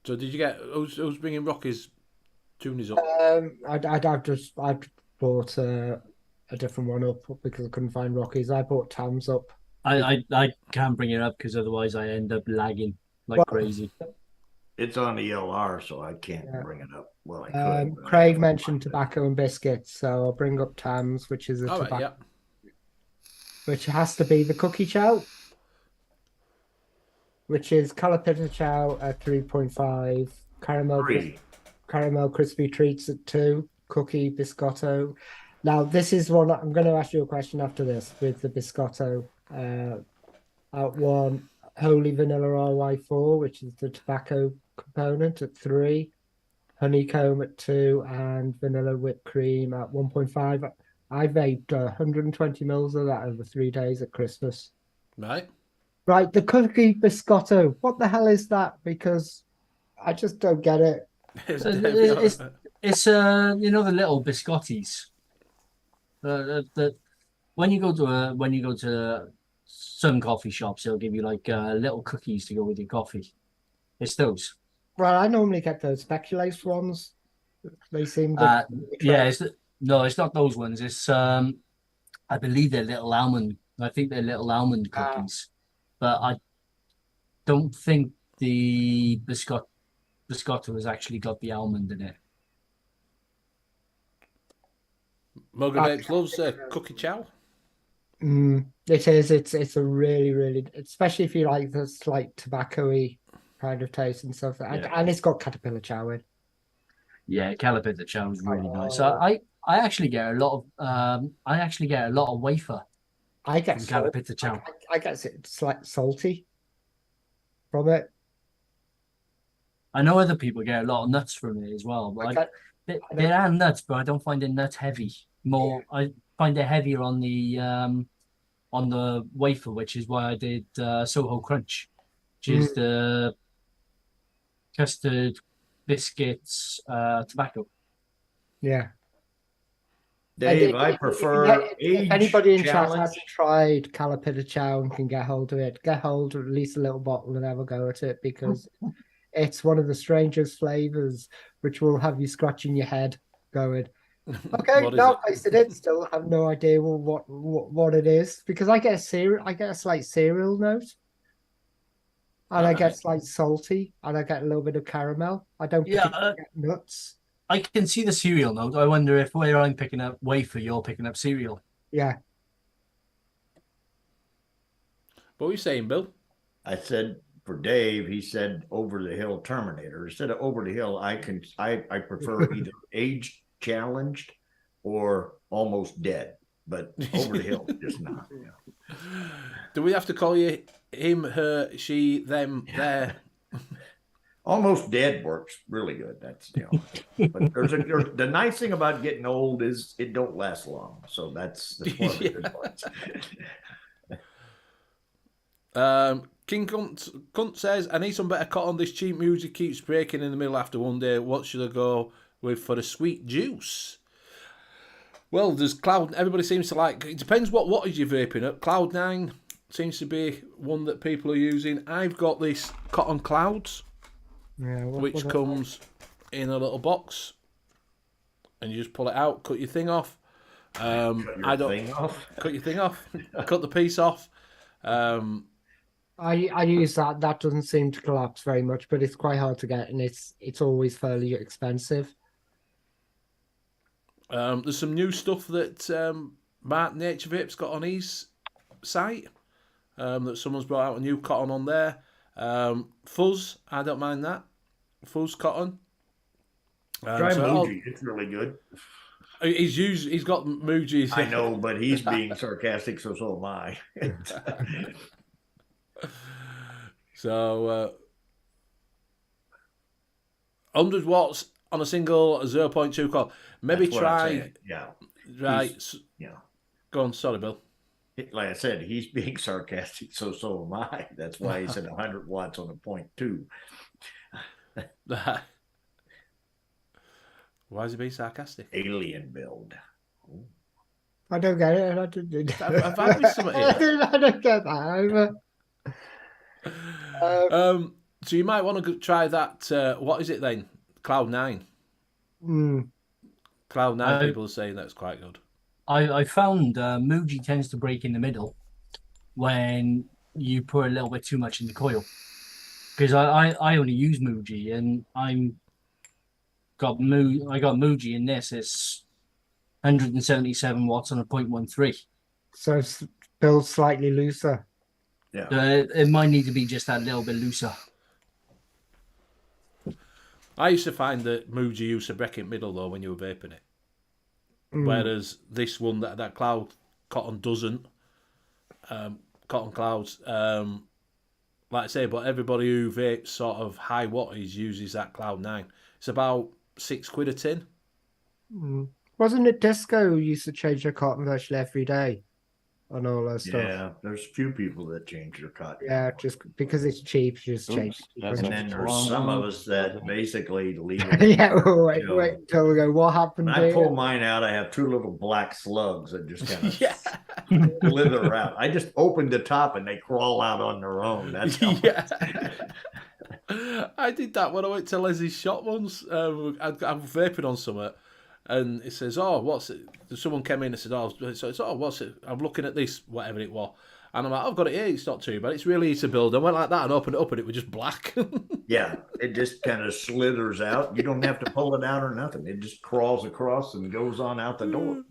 So did you get who's bringing Rocky's Toonies up? I bought a different one up because I couldn't find Rockies. I bought Tams up. I can't bring it up because otherwise I end up lagging like Well, crazy. It's on the LR, so I can't Yeah. bring it up. Well, I could. but I Craig can't mentioned find it. tobacco and biscuits, so I'll bring up Tams, which is a All right. tobacco, Yeah. which has to be the cookie chow, which is Calipita chow at 3.5, caramel crispy treats at 2, cookie biscotto. Now this is one I'm going to ask you a question after this with the biscotto. At 1, Holy Vanilla RY4, which is the tobacco component at 3, honeycomb at 2, and vanilla whipped cream at 1.5. I vaped 120 mils of that over 3 days at Christmas. Right. Right, the cookie biscotto. What the hell is that? Because I just don't get it. It's you know, the little biscottis. The when you go to some coffee shops, they'll give you like little cookies to go with your coffee. It's those. Well, I normally get those speculoos ones. They seem Yeah, it's not those ones. It's I believe they're little almond. I think they're little almond cookies, but I don't think the biscotto has actually got the almond in it. Moga Vapes loves cookie chow. It is. It's a really, really, especially if you like the slight tobacco-y kind of taste and stuff. Yeah. And it's got caterpillar chow in. Yeah, Calipita chow is really nice. So Oh. I actually get a lot of wafer I get from salt. Calipita chow. I get it's like salty from it. I know other people get a lot of nuts from it as well, but I they are nuts, but I don't find it nut heavy. I find it heavier on the wafer, which is why I did Soho Crunch, which is the custard, biscuits, tobacco. Yeah. Dave, I prefer If anybody in age chat challenge. hasn't tried Calipita chow and can get hold of it, get hold of at least a little bottle and have a go at it because it's one of the strangest flavors, which will have you scratching your head, going, "Okay, What is now it? I tasted it. Still have no idea what it is because I get a slight cereal note, and I get slight salty, and I get a little bit of caramel. I don't particularly get nuts. I can see the cereal note. I wonder if where I'm picking up wafer, you're picking up cereal. Yeah, What were you saying, Bill? I said for Dave, he said over the hill Terminator. Instead of over the hill, I prefer either age challenged or almost dead. But over the hill, just not. Yeah. Do we have to call you him, her, she, them, their? Almost dead works really good. That's but there's the nice thing about getting old is it don't last long. So that's one of the good parts. King Cunt says, I need some better cotton. This cheap music keeps breaking in the middle after one day. What should I go with for the sweet juice? Well, there's Cloud. Everybody seems to like. It depends what wattage you're vaping at. Cloud9 seems to be one that people are using. I've got this Cotton Clouds, which comes in a little box, and you just pull it out, cut your thing off. Cut your thing off. Cut the piece off. I use that. That doesn't seem to collapse very much, but it's quite hard to get, and it's always fairly expensive. There's some new stuff that Mark Nature Vape's got on his site. That someone's brought out a new cotton on there. Fuzz, I don't mind that. Fuzz cotton. Try Muji, it's really good. He's got Muji's. I know, but he's being sarcastic, so am I. So 100 watts on a single 0.2 coil. Maybe try. Yeah. Right. Yeah. Go on. Sorry, Bill. Like I said, he's being sarcastic, so am I. That's why he said 100 watts on a 0.2. Why is he being sarcastic? Alien build. I don't get it. Have I missed something here? I don't get that either. So you might want to try that. What is it then? Cloud9. Cloud9 people are saying that's quite good. I found Muji tends to break in the middle when you put a little bit too much in the coil. Because I only use Muji, and I got Muji in this. It's 177 watts on a 0.13. So it's built slightly looser. Yeah. It might need to be just that little bit looser. I used to find that Muji used to break in middle though when you were vaping it. Whereas this one, that Cloud Cotton doesn't. Cotton Clouds, like I say, but everybody who vapes sort of high wattage uses that Cloud9. It's about £6 a tin. Wasn't it Disco who used to change their cotton virtually every day on all that stuff? Yeah, there's a few people that change their cotton. Yeah, just because it's cheap, just change. And then there's some of us that basically leave it. Yeah, wait until we go, what happened? When I pull mine out, I have two little black slugs that just kind of slither out. I just opened the top and they crawl out on their own. That's how I did that when I went to Leslie's shop once. I'm vaping on something, and it says, "Oh, what's it?" Someone came in and said, "Oh, what's it?" I'm looking at this, whatever it was, and I'm like, "I've got it here. It's not too bad. It's really easy to build." I went like that and opened it up, and it was just black. Yeah, it just kind of slithers out. You don't have to pull it out or nothing. It just crawls across and goes on out the door.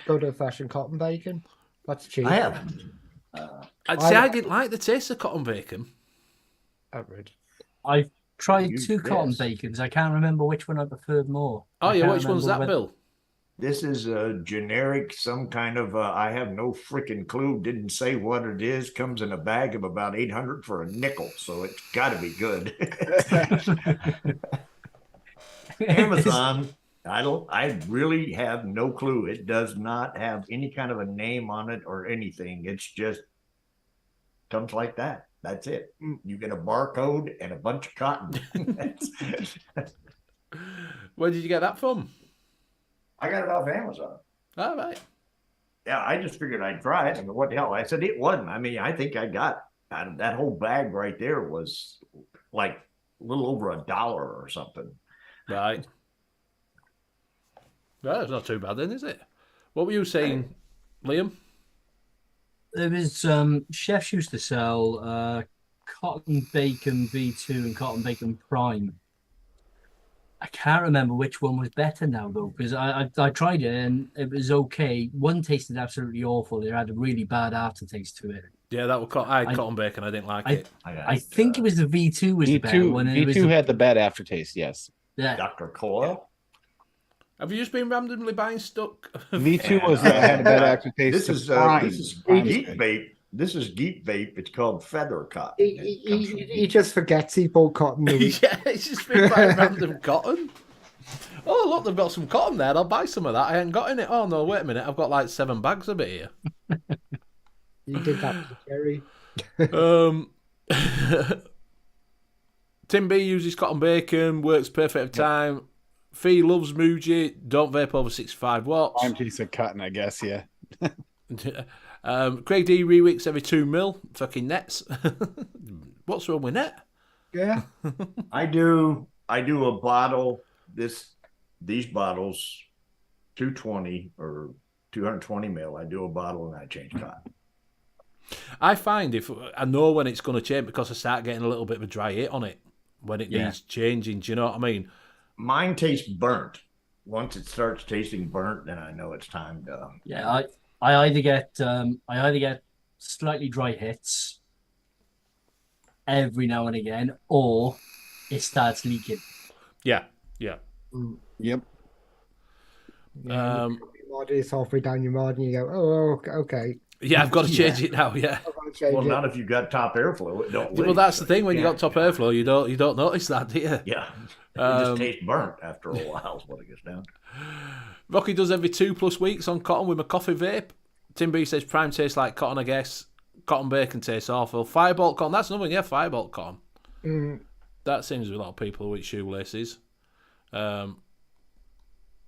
Go to fashion cotton bacon. That's cheap. I have. I didn't like the taste of cotton bacon. Average. I've tried Use two cotton this. bacons. I can't remember which one I preferred more. Oh I yeah, can't which one's that, remember Bill? This is a generic, some kind of, I have no freaking clue. Didn't say what it is. Comes in a bag of about 800 for a nickel. So it's got to be good. Amazon. I really have no clue. It does not have any kind of a name on it or anything. It's just comes like that. That's it. You get a barcode and a bunch of cotton. Where did you get that from? I got it off Amazon. All right. Yeah, I just figured I'd try it. I mean, what the hell? I said it wasn't. I mean, I think I got that whole bag right there was like a little over $1 or something. Right. Well, it's not too bad then, is it? What were you saying, Liam? There was chefs used to sell cotton bacon V2 and cotton bacon prime. I can't remember which one was better now though, because I tried it and it was okay. One tasted absolutely awful. It had a really bad aftertaste to it. Yeah, that was I had cotton bacon. I didn't like it. I think it was the V2 was the better one. V2 had the bad aftertaste. Yes. Yeah. Dr. Coyle. Have you just been randomly buying stuff? V2 was had a bad aftertaste. This is Geek Vape. This is Geek Vape. It's called Feather Cotton. He just forgets he bought cotton. Yeah, he's just been buying random cotton. Oh, look, they've got some cotton there. I'll buy some of that. I ain't got in it. Oh, no, wait a minute. I've got like 7 bags of it here. You did that with Jerry. Tim B uses cotton bacon, works perfect time. Fee loves Muji, don't vape over 65 watts. I'm tasting cotton, I guess. Yeah. Craig D re-wicks every 2 mil. Fucking nets. What's wrong with net? Yeah. I do a bottle. These bottles, 220 or 220 mil. I do a bottle and I change cotton. I find if I know when it's going to change because I start getting a little bit of a dry hit on it when it needs changing. Do you know what I mean? Mine tastes burnt. Once it starts tasting burnt, then I know it's time to. Yeah, I either get slightly dry hits every now and again, or it starts leaking. Yeah. Yep. Mod is halfway down your mod, and you go, "Oh, okay." Yeah, I've got to change it now. Yeah. Well, not if you've got top airflow. It don't. Well, leak, that's so the thing. When you got can't- top airflow, you don't notice that, do you? Yeah, it just tastes burnt after a while. Is what it gets down to. Rocky does every 2+ weeks on cotton with a coffee vape. Tim B says prime tastes like cotton, I guess. Cotton bacon tastes awful. Firebolt cotton, that's another one, yeah, firebolt cotton. That seems with a lot of people with shoelaces.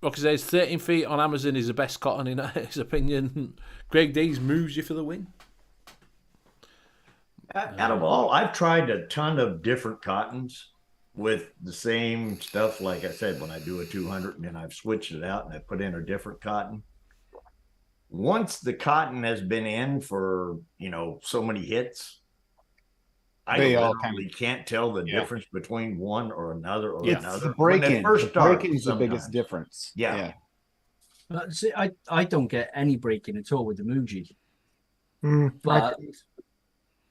Rocky says 13 feet on Amazon is the best cotton in his opinion. Greg D's moves you for the win. Out of all, I've tried a ton of different cottons with the same stuff. Like I said, when I do a 200, and then I've switched it out and I put in a different cotton. Once the cotton has been in for so many hits, I They all literally can't tell the difference between one or another or It's another. the break-in. The Break-in is the biggest difference. Yeah. See, I don't get any breaking at all with the Muji, Mm, but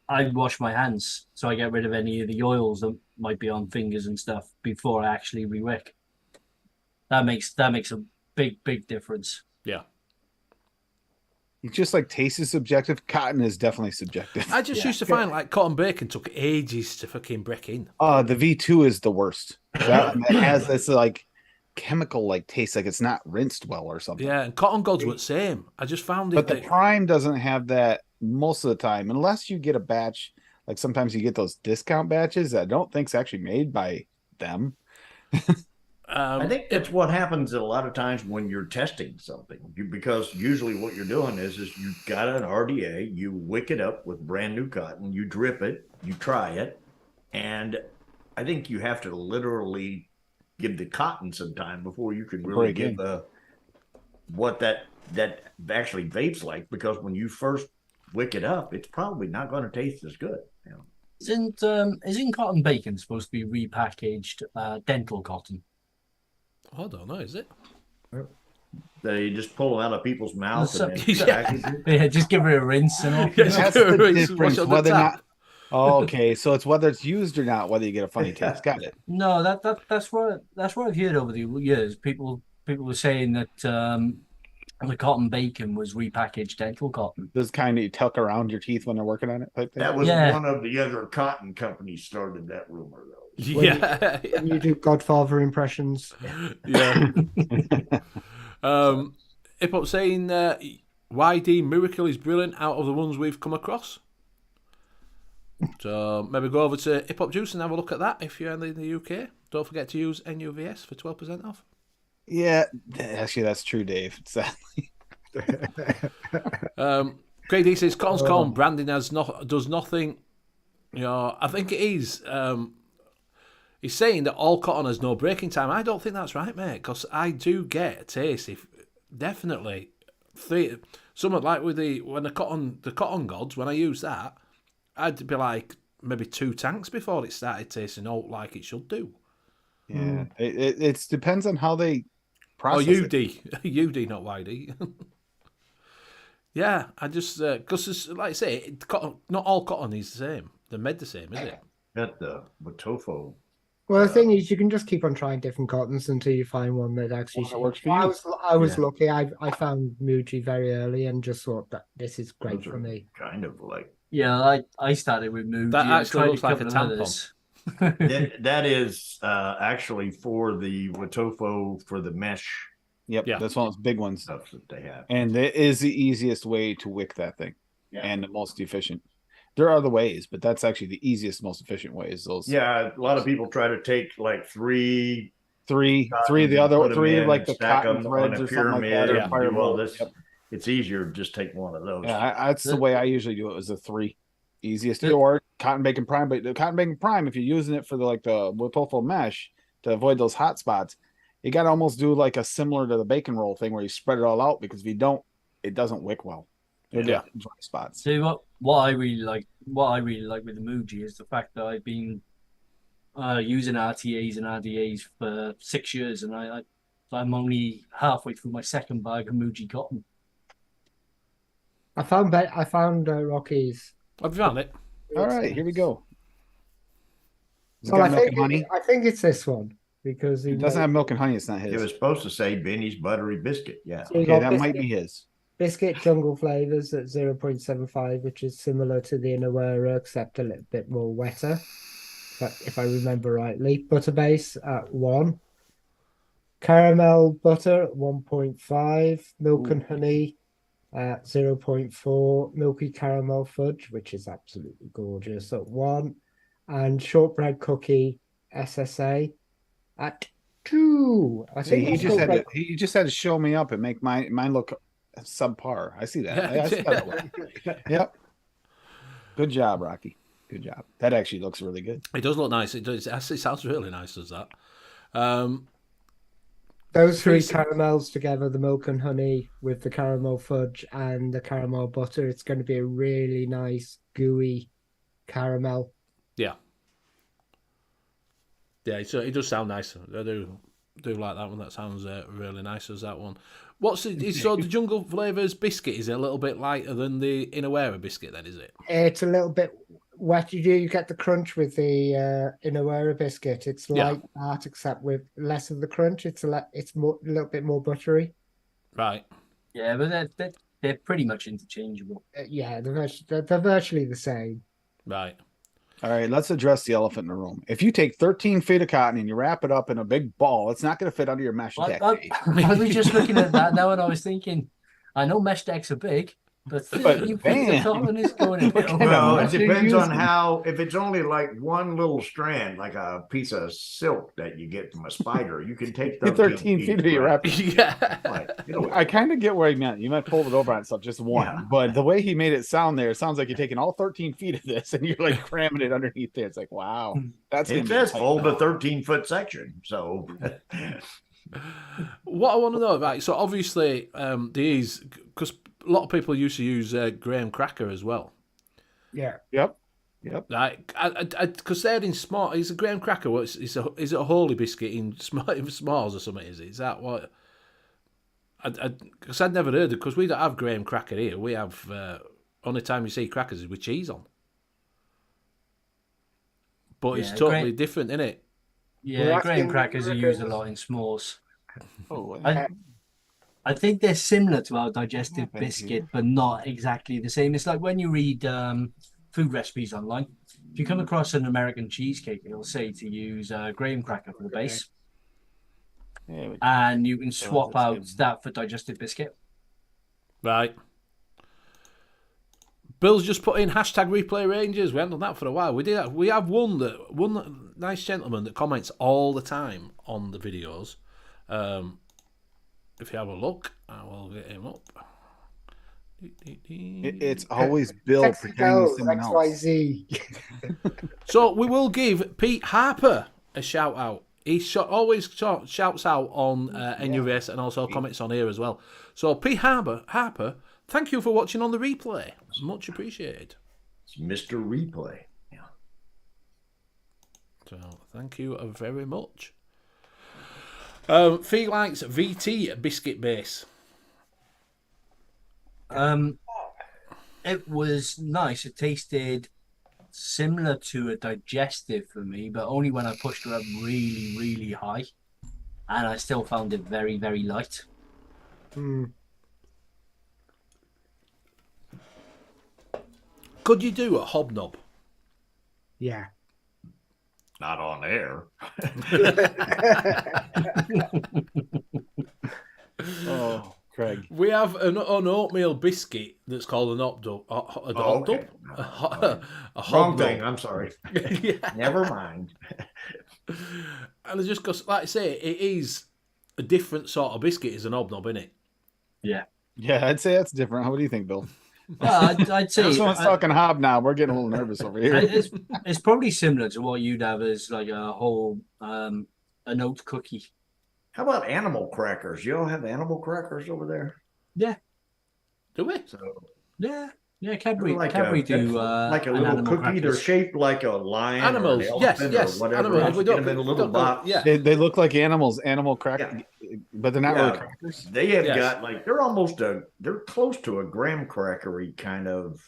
I wash my hands, so I get rid of any of the oils that might be on fingers and stuff before I actually re-wick. That makes a big difference. Yeah. It's just like taste is subjective. Cotton is definitely subjective. I just used to find like cotton bacon took ages to fucking break in. The V2 is the worst. That has this like chemical like taste, like it's not rinsed well or something. Yeah, and cotton gods were the same. I just found it. But the prime doesn't have that most of the time, unless you get a batch. Like sometimes you get those discount batches that I don't think's actually made by them. I think that's what happens a lot of times when you're testing something, because usually what you're doing is you've got an RDA, you wick it up with brand new cotton, you drip it, you try it, and I think you have to literally give the cotton some time before you can really give what that actually vapes like, because when you first wick it up, it's probably not going to taste as good. Isn't cotton bacon supposed to be repackaged dental cotton? I don't know, is it? They just pull them out of people's mouths and then Yeah. package it. Yeah, just give it a rinse and all. That's the difference. Wash on the Whether or tap. not. Oh, okay, so it's whether it's used or not, whether you get a funny taste. Got it. No, that's what I've heard over the years. People were saying that the cotton bacon was repackaged dental cotton. This kind of tuck around your teeth when they're working on it type thing. That was Yeah. one of the other cotton companies started that rumor, though. Yeah. When you do Godfather impressions, Yeah. Hip Hop saying YD Miracle is brilliant out of the ones we've come across. So maybe go over to Hip Hop Juice and have a look at that if you're in the UK. Don't forget to use NUVS for 12% off. Yeah, actually, that's true, Dave. Sadly. Craig D says Cotton's Corn branding does nothing. I think it is. He's saying that all cotton has no breaking time. I don't think that's right, mate, because I do get a taste. Definitely, something like with the cotton gods. When I use that, I'd be like maybe 2 tanks before it started tasting out like it should do. Yeah, it depends on how they process UD, it. not YD. Yeah, I just because like I say, not all cotton is the same. They're made the same, is it? Got the Watofo. well, the thing is, you can just keep on trying different cottons until you find one that actually One that works for you. I was lucky. I found Muji very early and just thought that this is great Those for are me. Kind of like Yeah, I started with Muji. That I actually tried looks like a couple of tampon. others. that is actually for the Watofo for the mesh Yep, Yeah. that's one of those big ones. stuff that they have. And it is the easiest way to wick that thing Yeah. and the most efficient. There are other ways, but that's actually the easiest, most efficient way. Is those Yeah, a lot of people try to take like three three of the and other put 'em three in like and the stack cotton 'em threads on a or something like pyramid that, or and fire do all rope. this. Yep. It's easier to just take one of those. Yeah, that's the way I usually do it. Is a three easiest The- or cotton bacon prime. But the cotton bacon prime, if you're using it for the Wiffle mesh to avoid those hot spots, you got to almost do like a similar to the bacon roll thing where you spread it all out, because if you don't, it doesn't wick well. You'll Yeah. get dry spots. See what I really like with the Muji is the fact that I've been using RTAs and RDAs for 6 years, and I'm only halfway through my second bag of Muji cotton. I found Rocky's. Have you found it? All right, here we go. It's Well, got milk and honey. I think it's this one because It doesn't have milk and honey. It's not It his. was supposed to say Benny's buttery biscuit. Yeah. So you Okay, got that might be his. biscuit jungle flavors at 0.75, which is similar to the Inawera, except a little bit more wetter. But if I remember rightly, butter base at 1, caramel butter at 1.5, milk and honey at 0.4, milky caramel fudge, which is absolutely gorgeous, at 1, and shortbread cookie SSA at 2. I See, think he that's just had shortbread- he just had to show me up and make mine look subpar. I see that. Yeah. I see how that works. Yep. Good job, Rocky. Good job. That actually looks really good. It does look nice. It does. It sounds really nice, does that? Those three Basically- caramels together, the milk and honey with the caramel fudge and the caramel butter, it's going to be a really nice, gooey caramel. Yeah. Yeah, so it does sound nice. I do like that one. That sounds really nice as that one. So the jungle flavors biscuit, is it a little bit lighter than the Inawera biscuit then, is it? It's a little bit wet. You get the crunch with the Inawera biscuit. It's Yeah. like that, except with less of the crunch. It's a little bit more buttery. Right. Yeah, but they're pretty much interchangeable. Yeah, they're virtually the same. Right. All right, let's address the elephant in the room. If you take 13 feet of cotton and you wrap it up in a big ball, it's not going to fit under your mesh deck. I was just looking at that now, and I was thinking, I know mesh decks are big, but 30 feet man. of cotton is going a bit What kind over. of Well, it mesh are you depends on using? how, if it's only like one little strand, like a piece of silk that you get from a spider, you can take 13 feet of your wrap. Yeah. Like, you know, I kind of get where he meant. You might fold it over on stuff, just one. Yeah. But the way he made it sound there, it sounds like you're taking all 13 feet of this and you're like cramming it underneath there. It's like, wow. That's gonna it be says tight. fold a 13-foot section. So What I want to know, right? So obviously, these, because a lot of people used to use graham cracker as well, Yeah. Yep. right? Because they're in small. Is a graham cracker? Is it a holy biscuit in smalls or something? Is that what? Because I'd never heard of. Because we don't have graham cracker here. We have only time you see crackers is with cheese on. But it's Yeah, totally different, isn't it? Yeah, We're graham asking crackers are workers- used a lot in s'mores. Oh, I think they're similar to our digestive thank biscuit, but not exactly the same. It's like when you read food recipes online. If you come across an American cheesecake, it'll say to use graham cracker for the base, yeah, and you can swap that's out good. that for digestive biscuit. Right. Bill's just put in hashtag replay Rangers. We haven't done that for a while. We did. We have one nice gentleman that comments all the time on the videos. If you have a look, I will get him up. it's always Bill Texas pretending he's Go, someone else. XYZ. So we will give Pete Harper a shout out. He always shouts out on NUS and also comments on here as well. So Pete Harper, thank you for watching on the replay. Much appreciated. it's Mr. Replay. Yeah. So thank you very much. Fee likes VT biscuit base. It was nice. It tasted similar to a digestive for me, but only when I pushed it up really, really high, and I still found it very, very light. Could you do a hobnob? Yeah. Not on air. Oh, Craig. We have an oatmeal biscuit that's called an hobnob. Oh, okay. a Wrong hobnob. thing. I'm sorry. Yeah. Never mind. And it's just because, like I say, it is a different sort of biscuit as an hobnob, isn't it? Yeah. Yeah, I'd say that's different. What do you think, Bill? Well, I'd say Someone's talking hobnob. We're getting a little nervous over here. it's probably similar to what you'd have as like a whole an oat cookie. How about animal crackers? You all have animal crackers over there? Yeah, Do we? So yeah. they're Cadbury like do like a an little animal cookie. They're crackers. shaped like a lion Animals, or an yes, elephant yes, or whatever. animals. We Get don't- them in a we little don't go- box. yeah. They look like animal crackers, but they're not Yeah. really crackers. They have Yes. got like they're close to a graham crackery kind of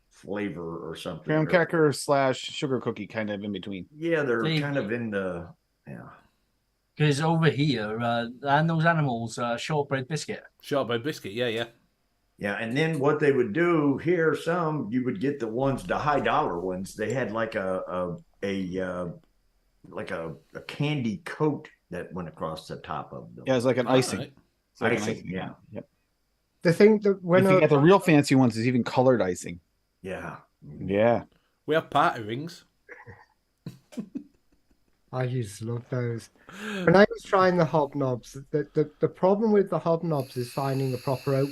flavor or something. Graham cracker / sugar cookie, kind of in between. Yeah, they're They- kind of in the Because over here, and those animals, shortbread biscuit. Shortbread biscuit, yeah. Yeah, and then what they would do here, you would get the high dollar ones. They had like a candy coat that went across the top of them. Yeah, it's like an icing. Alright. It's like an Icing, yeah. Yep. The thing that when If you get the real fancy ones, is even colored icing. Yeah. Yeah. We have party rings. I used to love those. When I was trying the hobnobs, the problem with the hobnobs is finding the proper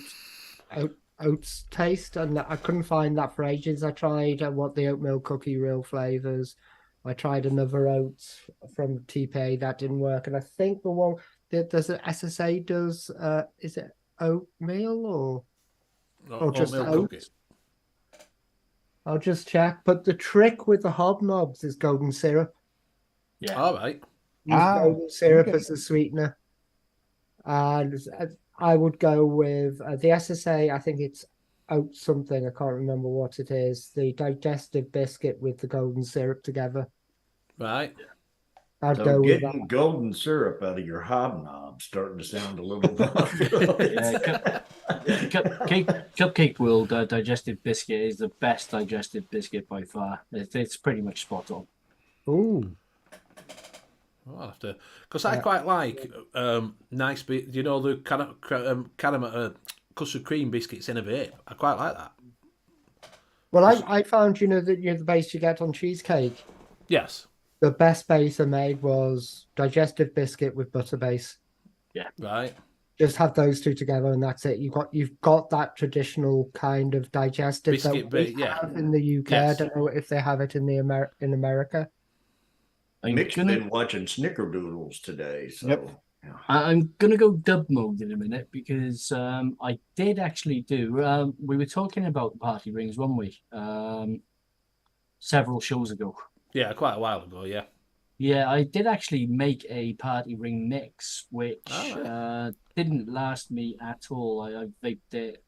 oats taste, and I couldn't find that for ages. I tried what the oatmeal cookie real flavors. I tried another oats from TPA that didn't work, and I think the one that does it SSA does is it oatmeal or just Oatmeal oats? cookie. I'll just check. But the trick with the hobnobs is golden syrup. Yeah. All right. Use golden syrup as a sweetener. And I would go with the SSA. I think it's oat something. I can't remember what it is. The digestive biscuit with the golden syrup together. Right. I'd So go with getting that. golden syrup out of your hobnob starting to sound a little rough. Cupcake World digestive biscuit is the best digestive biscuit by far. It's pretty much spot on. Ooh. I'll have to, because I quite like nice bit. You know the caramel custard cream biscuits in a bit. I quite like that. Well, I found that the base you get on cheesecake. Yes. The best base I made was digestive biscuit with butter base. Right. Just have those two together, and that's it. You've got that traditional kind of digestive Biscuit that we have in the UK. Yes. I don't know if they have it in in America. Mick's been watching Snickerdoodles today, so Yep. yeah. I'm gonna go dub mode in a minute because I did actually do. We were talking about party rings, weren't we? Several shows ago. Yeah, quite a while ago. Yeah. Yeah, I did actually make a party ring mix, which didn't last me at all. I vaped it.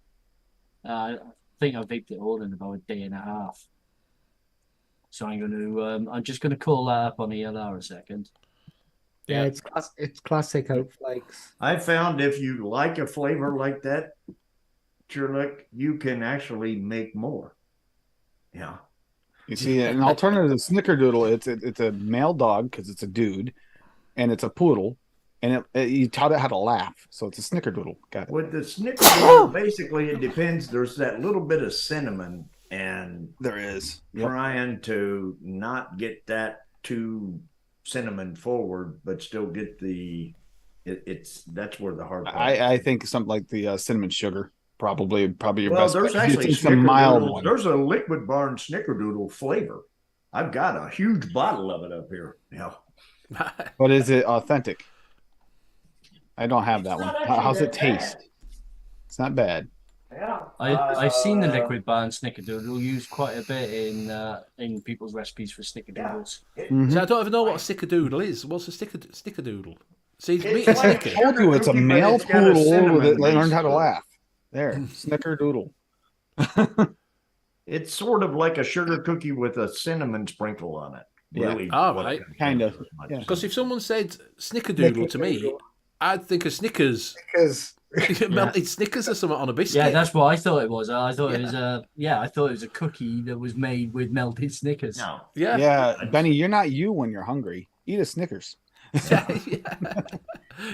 I think I vaped it all in about a day and a half. So I'm just gonna call that up on ELR a second. Yeah, it's classic oat flakes. I found if you like a flavor like that, Sherlock, you can actually make more. Yeah. You see, an alternative to Snickerdoodle, it's a male dog because it's a dude, and it's a poodle, and you taught it how to laugh, so it's a Snickerdoodle. Got it. With the Snickerdoodle, basically it depends. There's that little bit of cinnamon, and There is. Yep. trying to not get that too cinnamon forward, but still get that's where the hard part is. I think something like the cinnamon sugar probably your Well, best. there's bet. actually It's a mild Snickerdoodle. one. There's a Liquid Barn Snickerdoodle flavor. I've got a huge bottle of it up here. Yeah. But is it authentic? I don't have that one. not actually How's it that bad. taste? It's not bad. Yeah. I've seen the liquid bar and Snickerdoodle used quite a bit in people's recipes for Snickerdoodles. Mhm. So I don't even know what a snickerdoodle is. What's a snickerdoodle? See, It's meat like- Snicker. I told you it's a Cookie, but male it's got a poodle that cinnamon learned how to base. laugh. There, Snickerdoodle. It's sort of like a sugar cookie with a cinnamon sprinkle on it. Yeah. Really. All what right. it Kind of, is much. yeah. Because if someone said snickerdoodle to me, Snickerdoodle. I'd think of Snickers. Because Melted Snickers or something on a biscuit. Yeah, that's what I thought it was. I thought it was I thought it was a cookie that was made with melted Snickers. No. Yeah. Yeah, Benny, you're not you when you're hungry. Eat a Snickers. Yeah.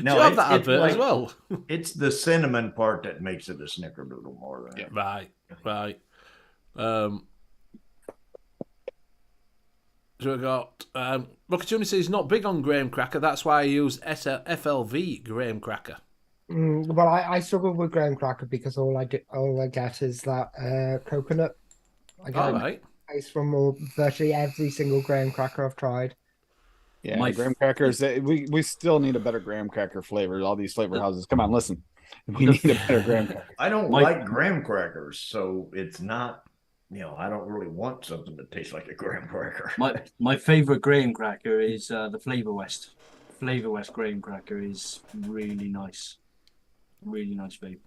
No, Do you have it's- that it's advert like- as well? It's the cinnamon part that makes it a Snickerdoodle more than Yeah. it. Right. So we got Rocky Tuna says not big on graham cracker. That's why I use FLV graham cracker. Well, I struggle with graham cracker because all I get is that coconut. I get All right. taste from virtually every single graham cracker I've tried. Yeah, My graham crackers. We still need a better graham cracker flavor. All these flavor houses. Come on, listen. We need a better graham cracker. I don't My- like graham crackers, so it's not. I don't really want something that tastes like a graham cracker. My favorite graham cracker is the Flavor West. Flavor West graham cracker is really nice. Really nice flavor.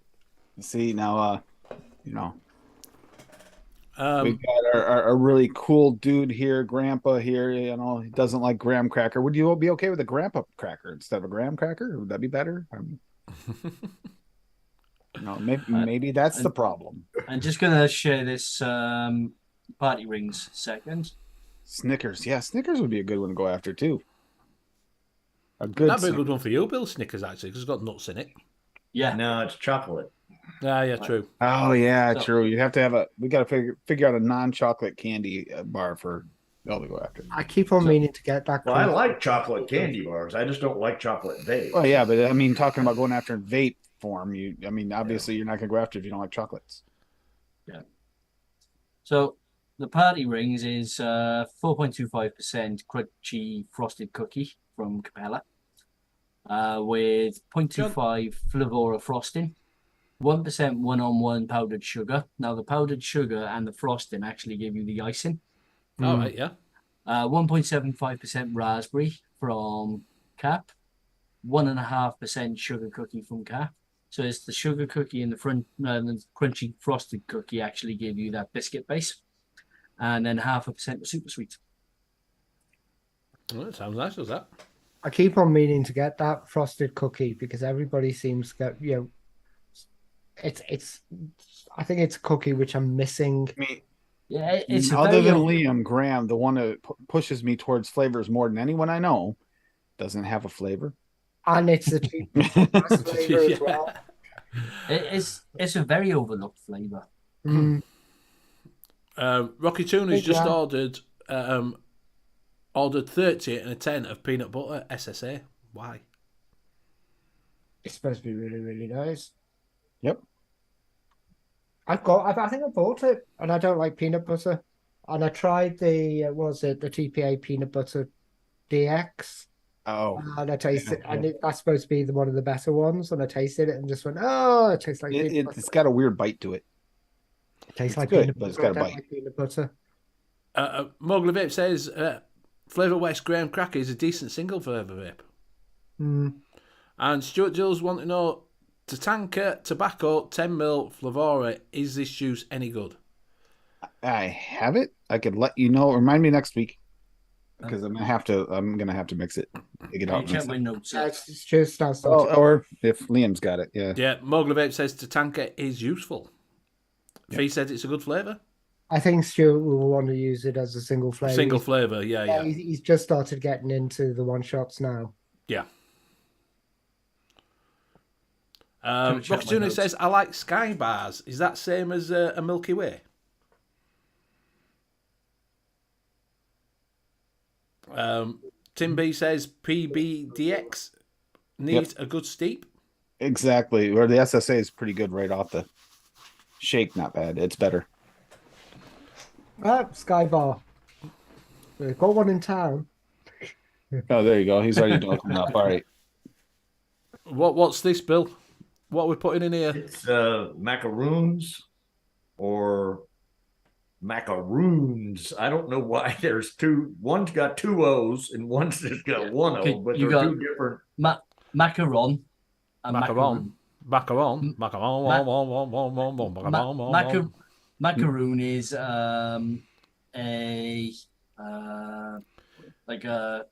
See now, we Um, got our really cool dude here, Grandpa here. He doesn't like graham cracker. Would you be okay with a grandpa cracker instead of a graham cracker? Would that be better? Maybe that's the problem. I'm just gonna share this party rings second. Snickers, yeah, Snickers would be a good one to go after too. A good. that'd be a good one for you, Bill. Snickers actually, because it's got nuts in it. Yeah. No, it's chocolate. Yeah, true. Oh yeah, So- true. You have to have we got to figure out a non-chocolate candy bar for Bill to go after. I keep on meaning to get that. Well, I like chocolate candy bars. I just don't like chocolate vape. Oh yeah, but I mean, talking about going after vape form, obviously you're not gonna go after if you don't like chocolates. So the party rings is 4.25% crunchy frosted cookie from Capella, with 0.25 Flavora frosting, 1% one-on-one powdered sugar. Now the powdered sugar and the frosting actually give you the icing. All right, yeah. 1.75% raspberry from Cap, 1.5% sugar cookie from Cap. So it's the sugar cookie and the the crunchy frosted cookie actually give you that biscuit base, and then 0.5% super sweet. Well, that sounds nice, does that? I keep on meaning to get that frosted cookie because everybody seems to get, it's. I think it's a cookie which I'm missing. I mean, Yeah, it's a other very than Liam Graham, the one that pushes me towards flavors more than anyone I know, doesn't have a flavor. And it's the cheapest flavor as well. it's a very overlooked flavor. Mm. Rocky Tuna's just Yeah. ordered 30 and a 10 of peanut butter SSA. Why? It's supposed to be really, really nice. Yep. I think I bought it, and I don't like peanut butter. And I tried the TPA peanut butter DX, Oh, and I tasted, Yeah. and that's supposed to be one of the better ones. And I tasted it and just went, oh, it tastes like peanut butter. it's got a weird bite to it. It tastes it's like good, peanut but it's butter. got a I don't bite. like peanut butter. Mowgli Vape says Flavor West Graham Cracker is a decent single Flavor Vape. Mm. And Stuart Jules want to know, Tatanka Tobacco 10ml Flavora, is this juice any good? I have it. I could let you know. Remind me next week because I'm gonna have to mix it. Take it Can out. you and check mix my it. notes? It's just now Oh, started. or if Liam's got it, yeah. Yeah, Mowgli Vape says Tatanka is useful. Fee said it's a good flavour. I think Stuart will want to use it as a single flavor. Single flavour, yeah. He's just started getting into the one shots now. Yeah. Can I check Rocky my Tuna notes? says, I like Sky Bars. Is that same as a Milky Way? Tim B says, PBDX needs a good steep. Exactly. Or the SSA is pretty good right off the shake. Not bad. It's better. Sky Bar. We've got one in town. Oh, there you go. He's already doing enough. All right. What's this, Bill? What are we putting in here? It's macaroons or macaroons. I don't know why there's two. One's got two O's and one's just got one Okay, O, but you they're got- two different. Macaron and Macaron. Macaron. Macaron. Macaroon is like a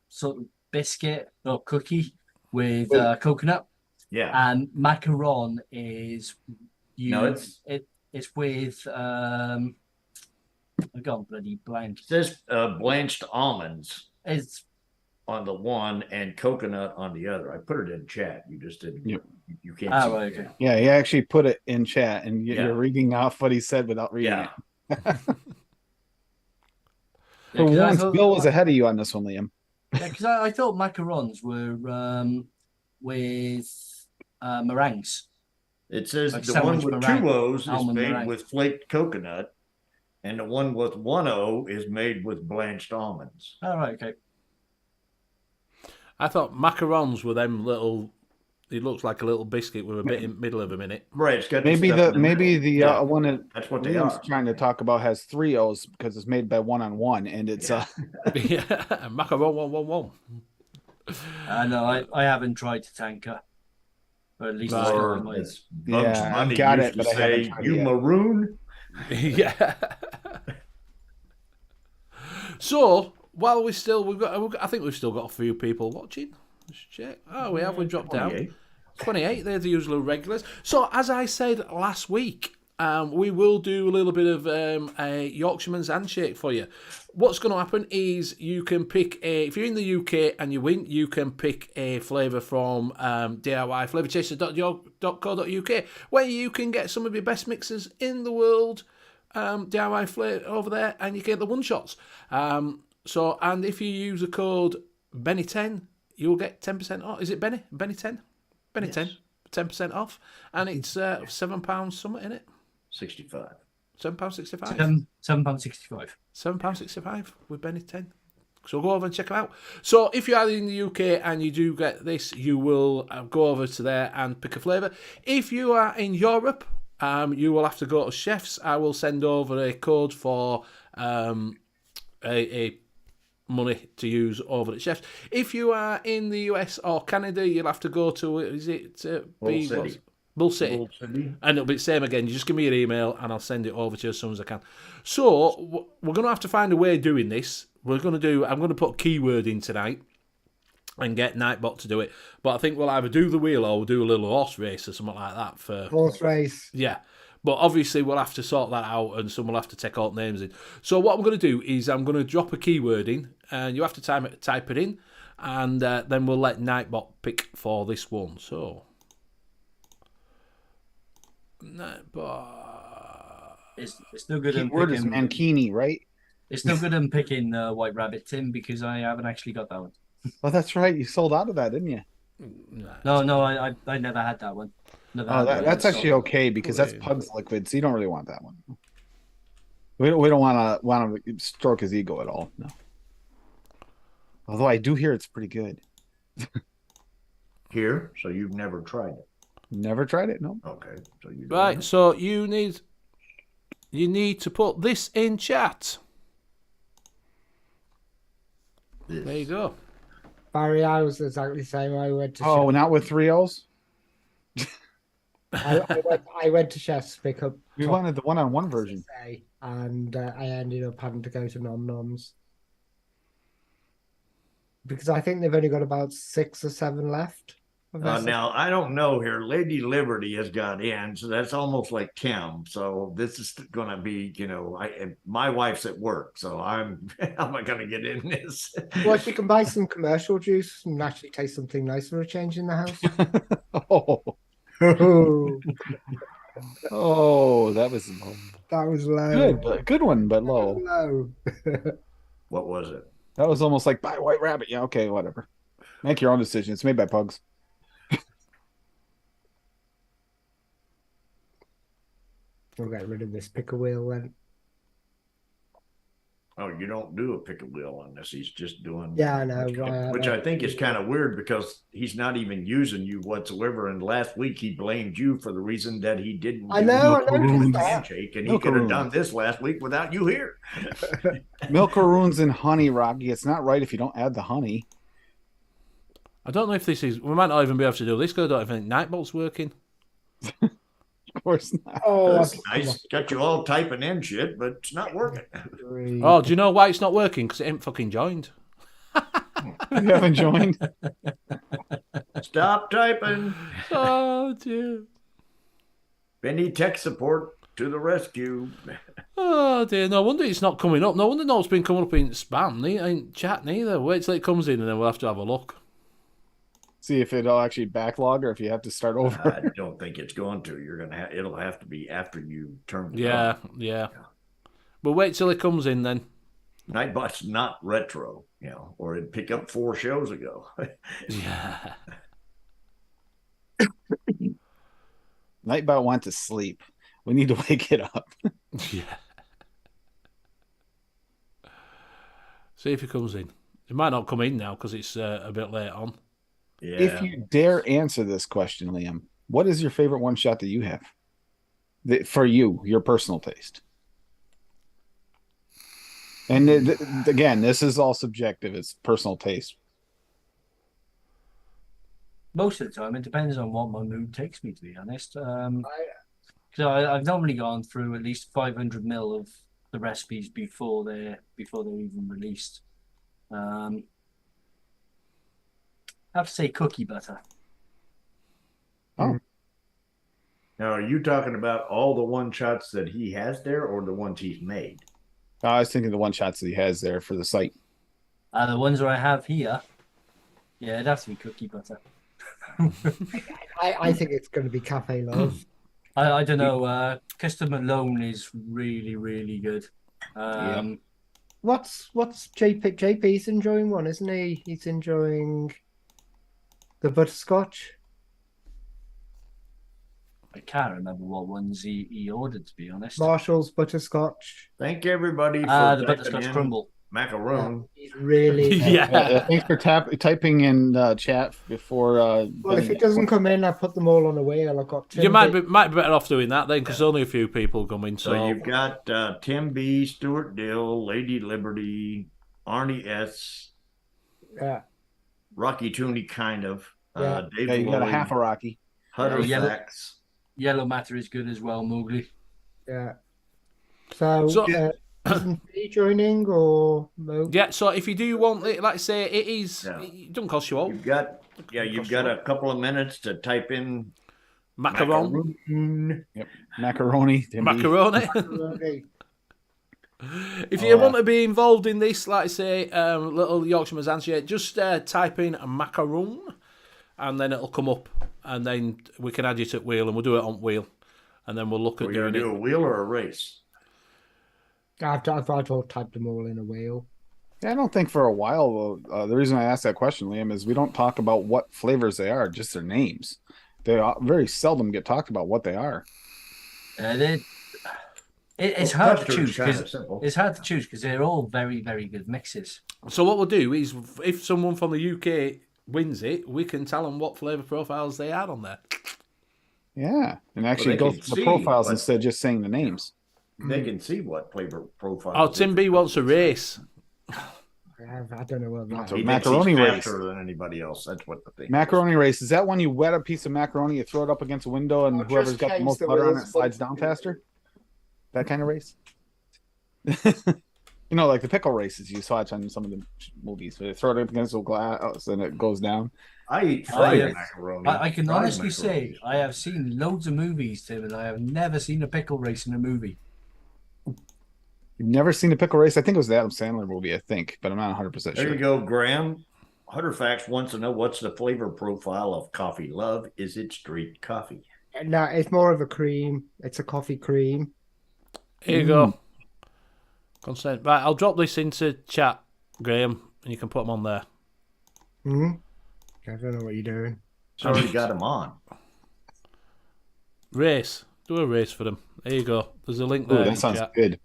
sort of biscuit or cookie with coconut, Yeah. and macaron is No, it's with I got bloody blank. It says blanched almonds It's on the one and coconut on the other. I put it in chat. You just didn't. Yep. You can't. Ah, see right, it. okay. Yeah, he actually put it in chat, and Yeah. you're reading off what he said without reading Yeah. it. Yeah, For 'cause I once, thought- Bill was ahead of you on this one, Liam. Yeah, because I thought macarons were with meringues. It says Like the one sandwich with meringue, two O's is almond made meringue. with flaked coconut, and the one with one O is made with blanched almonds. Oh, right, okay. I thought macarons were them little. It looks like a little biscuit with a bit in the middle of them in it. Right. It's got Maybe stuff the in middle. Yeah, one that that's what they Liam's are. trying to talk about has 3 O's because it's made by one-on-one, and it's Yeah, macaron 111. No, I haven't tried to tanker. Or at least it's not on Or my... as Bugs Yeah, I've Bunny got used it, but to I haven't say, tried it "You yet." maroon." Yeah. So while we've got, I think we've still got a few people watching. Let's check. Oh, we dropped down. 28. 28. They're the usual regulars. So as I said last week, we will do a little bit of a Yorkshireman's handshake for you. What's going to happen is you can pick if you're in the UK and you win, you can pick a flavour from DIYflavourchaser.co.uk, where you can get some of your best mixers in the world, DIY flavour over there, and you get the one shots. So, and if you use the code Benny10, you'll get 10% off. Is it Benny? Benny10? Benny10. 10% off. And it's £7 something in it. 65. £7.65. £7.65. £7.65 with Benny 10. So go over and check them out. So if you are in the UK and you do get this, you will go over to there and pick a flavour. If you are in Europe, you will have to go to Chefs. I will send over a code for a money to use over at Chefs. If you are in the US or Canada, you'll have to go to, is it Bull City. Bull City. Bull City. And it'll be the same again. You just give me your email and I'll send it over to you as soon as I can. So we're going to have to find a way of doing this. I'm going to put a keyword in tonight and get Nightbot to do it. But I think we'll either do the wheel or we'll do a little horse race or something like that. Horse race. Yeah. But obviously we'll have to sort that out and someone will have to take all the names in. So what I'm going to do is I'm going to drop a keyword in and you have to type it in and then we'll let Nightbot pick for this one. So... It's no good in Keyword is picking... mankini, right? It's no good in picking White Rabbit, Tim, because I haven't actually got that one. Oh, that's right. You sold out of that, didn't you? No, I never had that one. Never Oh, had that that's one, actually so- okay because that's Pug's liquid, so you don't really want that one. We don't want to stroke his ego at all. No. Although I do hear it's pretty good. Here, so you've never tried it. Never tried it. No. Okay, so you don't Right, know. so you need to put this in chat. This. There you go. Barry, I was exactly the same. I went to Oh, not with 3 O's. I went to Chef's to pick up We wanted the one-on-one version. and I ended up having to go to Nom Noms because I think they've only got about 6 or 7 left. Now, I don't know here. Lady Liberty has got in, so that's almost like Kim. So this is going to be, my wife's at work, so I'm not going to get in this. Well, she can buy some commercial juice and actually taste something nice for a change in the house. Oh, Oh, oh, that was that was low. good. Good one, but low. Low. What was it? That was almost like buy White Rabbit. Yeah, okay, whatever. Make your own decision. It's made by Pugs. We'll get rid of this pickle wheel then. Oh, you don't do a pickle wheel on this. He's just doing. Yeah, I know, right, Which I think is kind of weird because he's not even using you whatsoever. And last week he blamed you for the reason that he didn't. I know, do I noticed the that. handshake, and he Milk could have Maroons. done this last week without you here. Milkaroons and honey, Rocky. It's not right if you don't add the honey. I don't know if this is... We might not even be able to do this because I don't even think Nightbot's working. Of course not. Oh, That's nice. Got you all typing in shit, but it's not working. Oh, do you know why it's not working? Because it ain't fucking joined. You haven't joined. Stop typing. Oh, dear. Benny tech support to the rescue. Oh, dear. No wonder it's not coming up. No wonder it's been coming up in spam. It ain't chat neither. Wait till it comes in and then we'll have to have a look. See if it'll actually backlog or if you have to start over. I don't think it's going to. You're gonna. It'll have to be after you turn. It Yeah, on. yeah. But wait till it comes in then. Nightbot's not retro, or it'd pick up 4 shows ago. Yeah. Nightbot went to sleep. We need to wake it up. Yeah. See if he comes in. He might not come in now because it's a bit late on. Yeah. If you dare answer this question, Liam, what is your favorite one shot that you have? For you, your personal taste. And again, this is all subjective. It's personal taste. Most of the time, it depends on what my mood takes me, to be honest. So I've normally gone through at least 500 mil of the recipes before they're even released. I have to say cookie butter. Oh. Now, are you talking about all the one shots that he has there, or the ones he's made? I was thinking the one shots that he has there for the site. The ones that I have here, yeah, it'd have to be cookie butter. I think it's going to be Cafe Love. I don't know. Custom Alone is really, really good. What's JP? JP's enjoying one, isn't he? He's enjoying the butterscotch. I can't remember what ones he ordered, to be honest. Marshall's butterscotch. Thank everybody for The butterscotch crumble. Macaroon. He's really Yeah. Thanks for typing in chat before. Well, if it doesn't come in, I put them all on a wheel. I've got. You might be better off doing that then, because only a few people come in. So you've got Tim B, Stuart Dill, Lady Liberty, Arnie S, Yeah. Rocky Tooney, kind of. Yeah. Dave Yeah, you got a Lloyd, half a Rocky. Hutter Yellow- Facts. Yellow Matter is good as well, Mowgli. Yeah. So, isn't he joining or Mo? Yeah, so if you do want it, like I say, it is. Yeah. It doesn't cost you all. You've got a couple of minutes to type in Macaron. Yep. Macaroni. Macaroni. Okay. If you want to be involved in this, like I say, little Yorkshireman's answer, just type in macaroon, and then it'll come up, and then we can add you to wheel, and we'll do it on wheel, and then we'll look at We're going doing to do it. a wheel or a race. I've all typed them all in a wheel. Yeah, I don't think for a while, the reason I asked that question, Liam, is we don't talk about what flavors they are, just their names. They very seldom get talked about what they are. It's hard to choose Custard's because kinda simple. they're all very, very good mixes. So what we'll do is, if someone from the UK wins it, we can tell them what flavour profiles they had on there. Yeah, and actually they go can through the see profiles what- instead of just saying the names. They can see what flavor profile. Oh, Tim B wants a race. I don't know what that So He is. thinks macaroni he's race. faster than anybody else. That's what the thing. Macaroni race, is that when you wet a piece of macaroni, you throw it up against a window, and Oh, whoever's just got the change most the butter on wheels. it slides down faster? That kind of race? Like the pickle races you watch on some of the movies. They throw it up against a glass and it goes down. I eat fried yeah. macaroni. I can fried honestly macaroni. say I have seen loads of movies, Tim, and I have never seen a pickle race in a movie. You've never seen a pickle race? I think it was the Adam Sandler movie, but I'm not 100% There sure. you go, Graham. Hutterfax wants to know what's the flavor profile of coffee love. Is it street coffee? No, it's more of a cream. It's a coffee cream. Here you go. Consent. Right, I'll drop this into chat, Graham, and you can put them on there. Hmm. I don't know what you're doing. It's already got them on. Race. Do a race for them. There you go. There's a link Ooh, there. that in sounds chat. good.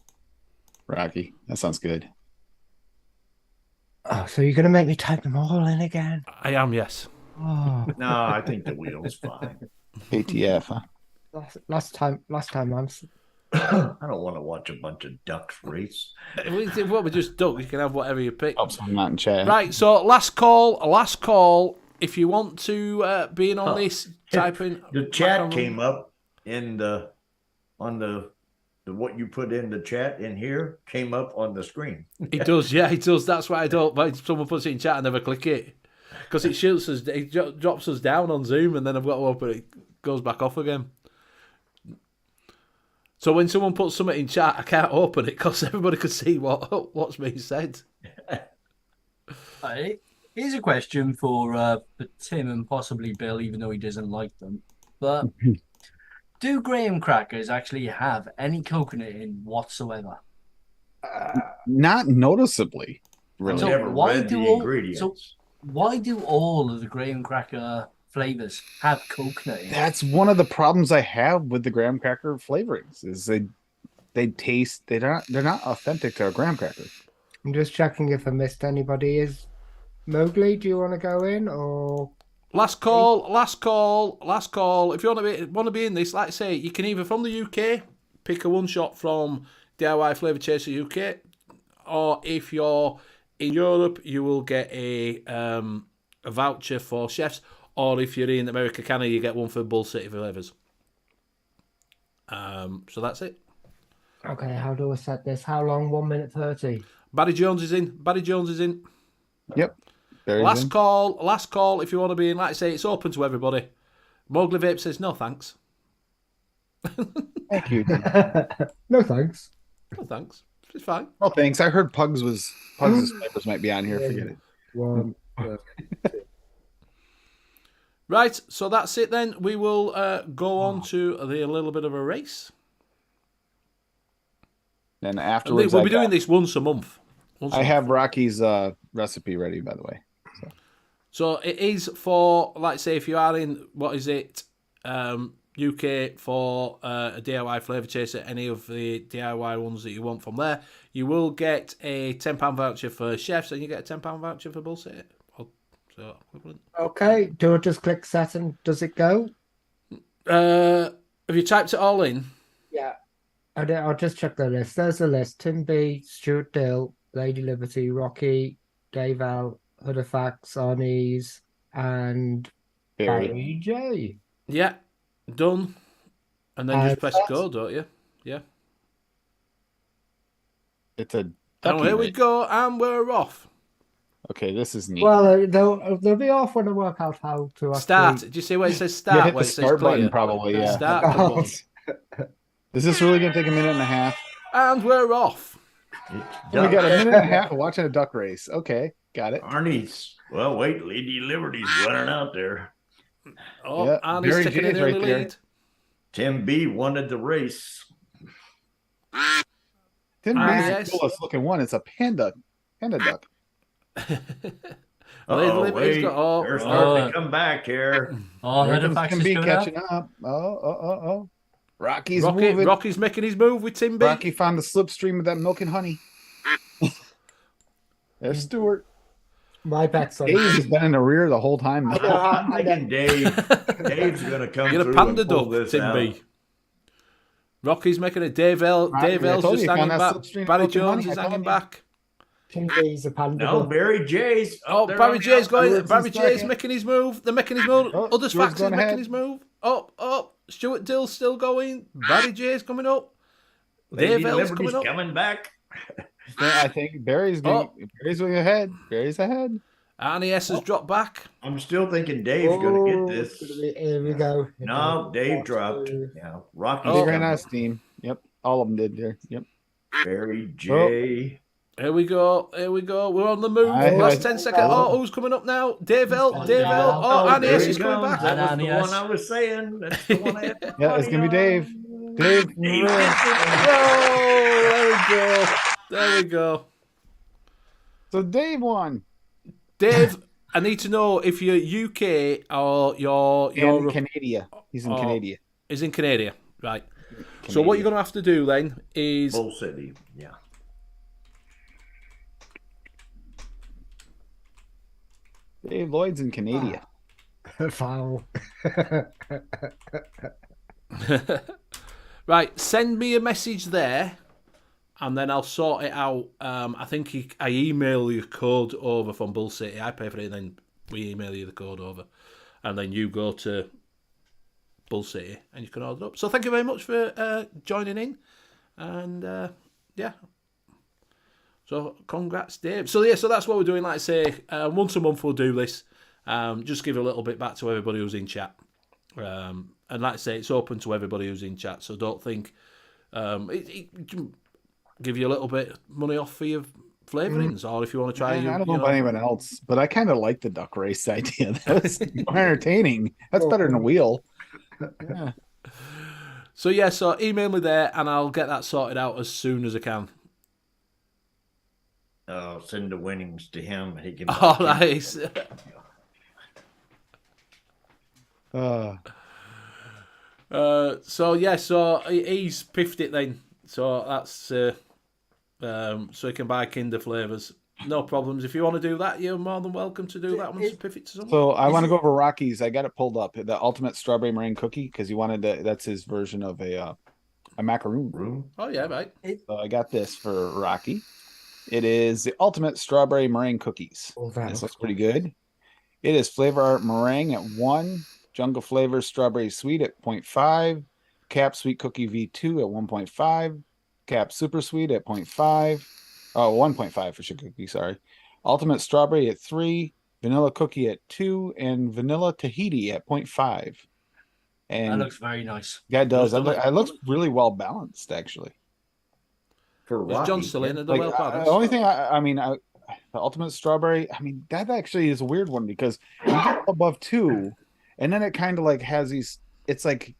Rocky, that sounds good. Oh, so you're gonna make me type them all in again? I am, yes. Oh, No, I think the wheel's fine. ATF, huh? last time I don't want to watch a bunch of ducks race. What we just duck, you can have whatever you pick. Helps I'm not in chat. Right, so last call. If you want to be in on this, type in. The chat macaron. came up in the what you put in the chat in here came up on the screen. It does, yeah, it does. That's why I don't. When someone puts it in chat, I never click it because it shoots us. It drops us down on Zoom, and then I've got to open it. It goes back off again. So when someone puts something in chat, I can't open it because everybody could see what's being said. Here's a question for Tim and possibly Bill, even though he doesn't like them. But do graham crackers actually have any coconut in whatsoever? Not noticeably, I've really. So never why read do the all- ingredients. so- Why do all of the graham cracker flavors have coconut in it? That's one of the problems I have with the graham cracker flavorings. Is they taste they're not authentic to a graham cracker. I'm just checking if I missed anybody. Is Mowgli, do you want to go in or Last call. If you want to be in this, like I say, you can either from the UK pick a one shot from DIY Flavor Chaser UK, or if you're in Europe, you will get a voucher for chefs, or if you're in America, Canada, you get one for Bull City Flavors. So that's it. okay? How do I set this? How long? 1 minute 30. Barry Jones is in. Yep. There's Last in. call. If you want to be in, like I say, it's open to everybody. Mowgli Vape says no thanks. Thank you. No thanks. No thanks. It's fine. Oh, thanks. I heard Pugs' flavors might be on here. Forget it. One. Right, so that's it then. We will go on to a little bit of a race. And And afterwards, we'll be doing this once a month. I have Rocky's recipe ready, by the way. So it is for, like say, if you are in, what is it, UK for a DIY Flavour Chaser, any of the DIY ones that you want from there, you will get a £10 voucher for chefs and you get a £10 voucher for Bull City. So equivalent. Okay. Do I just click set and does it go? Have you typed it all in? Yeah. I'll just check the list. There's a list. Tim B, Stuart Dill, Lady Liberty, Rocky, Dave L, Hudafax, Arnie's, and Barry J. Yeah, done. And then just press go, don't you? Yeah. It's a And ducky here we race. go, and we're off. Okay, this is neat. Well, they'll be off when I work out how to actually... Start. Do you see where it says You start? hit Where the it says start clear? button, probably. Yeah. Start. Oh, Is this really gonna take a minute and a half? And we're off. It's We got a done. minute and a half of watching a duck race. Okay, got it. Arnie's. Well, wait, Lady Liberty's running out there. Oh, Yeah, and he's Barry taking J an is early right there. lead. Tim B wanted the race. Didn't be yes. the coolest looking one. It's a panda duck. Oh, Liberty's wait, got- they're starting to come back here. Oh, Here comes Hudafax Tim is B coming catching out. up. Oh. Rocky's moving. Rocky's making his move with Tim B. Rocky found the slipstream of that milk and honey. There's Stuart. my bet's on... Dave has been in the rear the whole time. I know, I'm I thinking know. Dave's going to come You're through a panda and pull duck, this Tim out. B. Rocky's making it. Dave L's I told just you, hanging found that back. slipstream Barry milk and honey, Jones is I told hanging you. back. Tim B's a panda. No, Barry J's. Oh, there Barry on the J's going. Stewart's Barry in J's second. making his move. They're making his move. Oh, Other Stuart's Fax is going making ahead. his move. Oh, Stuart Dill's still going. Barry J's coming up. Lady Dave L's Liberty's coming up. coming back. I think Barry's going ahead. Barry's ahead. Arnie S has dropped back. I'm still thinking Dave's going to get it's this. gonna be- Here we go. No, Dave dropped. Two. Yeah, Rocky. He ran out of steam. Yep. All of them did there. Yep. Barry J. Here we go. We're on the move. I- Last I- 10 seconds. Oh, who's coming up now? Dave L. Oh, Arnie there S he is coming comes. back. That was the Arnie S. one I was saying. That's the one I had the Yeah, it's money gonna be Dave. on. Dave. Dave gets it. Oh, there we go. So Dave won. Dave, I need to know if you're UK or you're In Canada. He's in Oh. Canada. is in Canada. Right. So what you're going to have to do then is Bull City. Yeah. Dave Lloyd's in Canada. Foul. right. Send me a message there, and then I'll sort it out. I think I email you code over from Bull City. I pay for it, and then we email you the code over, and then you go to Bull City and you can order up. So thank you very much for joining in, and yeah. So congrats, Dave. So yeah, so that's what we're doing. Like I say, once a month we'll do this. Just give a little bit back to everybody who's in chat. And like I say, it's open to everybody who's in chat. So don't think it can give you a little bit of money off for your flavourings, or if you want to try. I don't know about anyone else, but I kind of like the duck race idea. That was more entertaining. That's better than a wheel. Yeah. So yeah, so email me there, and I'll get that sorted out as soon as I can. send the winnings to him. He can. Oh, nice. So he's piffed it then. So that's so he can buy Kinder flavors. No problems. If you want to do that, you're more than welcome to do that. Once you piff it to someone. So I want to go over Rocky's. I got it pulled up. The ultimate strawberry meringue cookie because he wanted to. That's his version of a macaroon. Oh yeah, right. So I got this for Rocky. It is the ultimate strawberry meringue cookies. Oh, that This looks pretty good. It is Flavor Art meringue at 1, Jungle Flavors strawberry sweet at 0.5, Cap Sweet Cookie V2 at 1.5, Cap Super Sweet at 0.5, 1.5 for sugar cookie, sorry. Ultimate Strawberry at 3, Vanilla Cookie at 2, and Vanilla Tahiti at 0.5. And That looks very nice. yeah, it does. It looks really well balanced, actually. For Is Rocky, John still in? Like, the only thing the ultimate strawberry, that actually is a weird one because you get above 2, and then it kind of like has these. It's like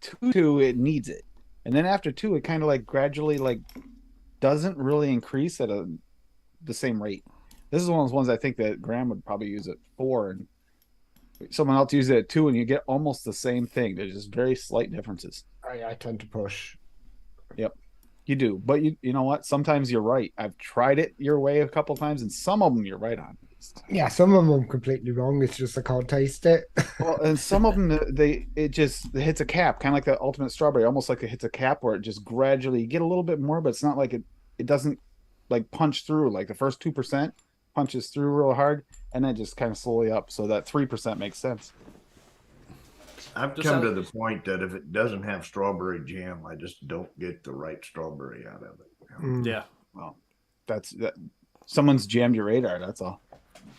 2, it needs it, and then after 2, it kind of like gradually like doesn't really increase at the same rate. This is one of those ones I think that Graham would probably use at 4, and someone else uses it at 2, and you get almost the same thing. There's just very slight differences. I tend to push. Yep. You do, but you know what? Sometimes you're right. I've tried it your way a couple times, and some of them you're right on. Yeah, some of them I'm completely wrong. It's just I can't taste it. Well, and some of them it hits a cap, kind of like the ultimate strawberry, almost like it hits a cap where it just gradually you get a little bit more, but it's not like it doesn't like punch through. Like the first 2% punches through real hard, and then just kind of slowly up. So that 3% makes sense. I've come to the point that if it doesn't have strawberry jam, I just don't get the right strawberry out of it. Yeah. Well, that's that. Someone's jammed your radar. That's all.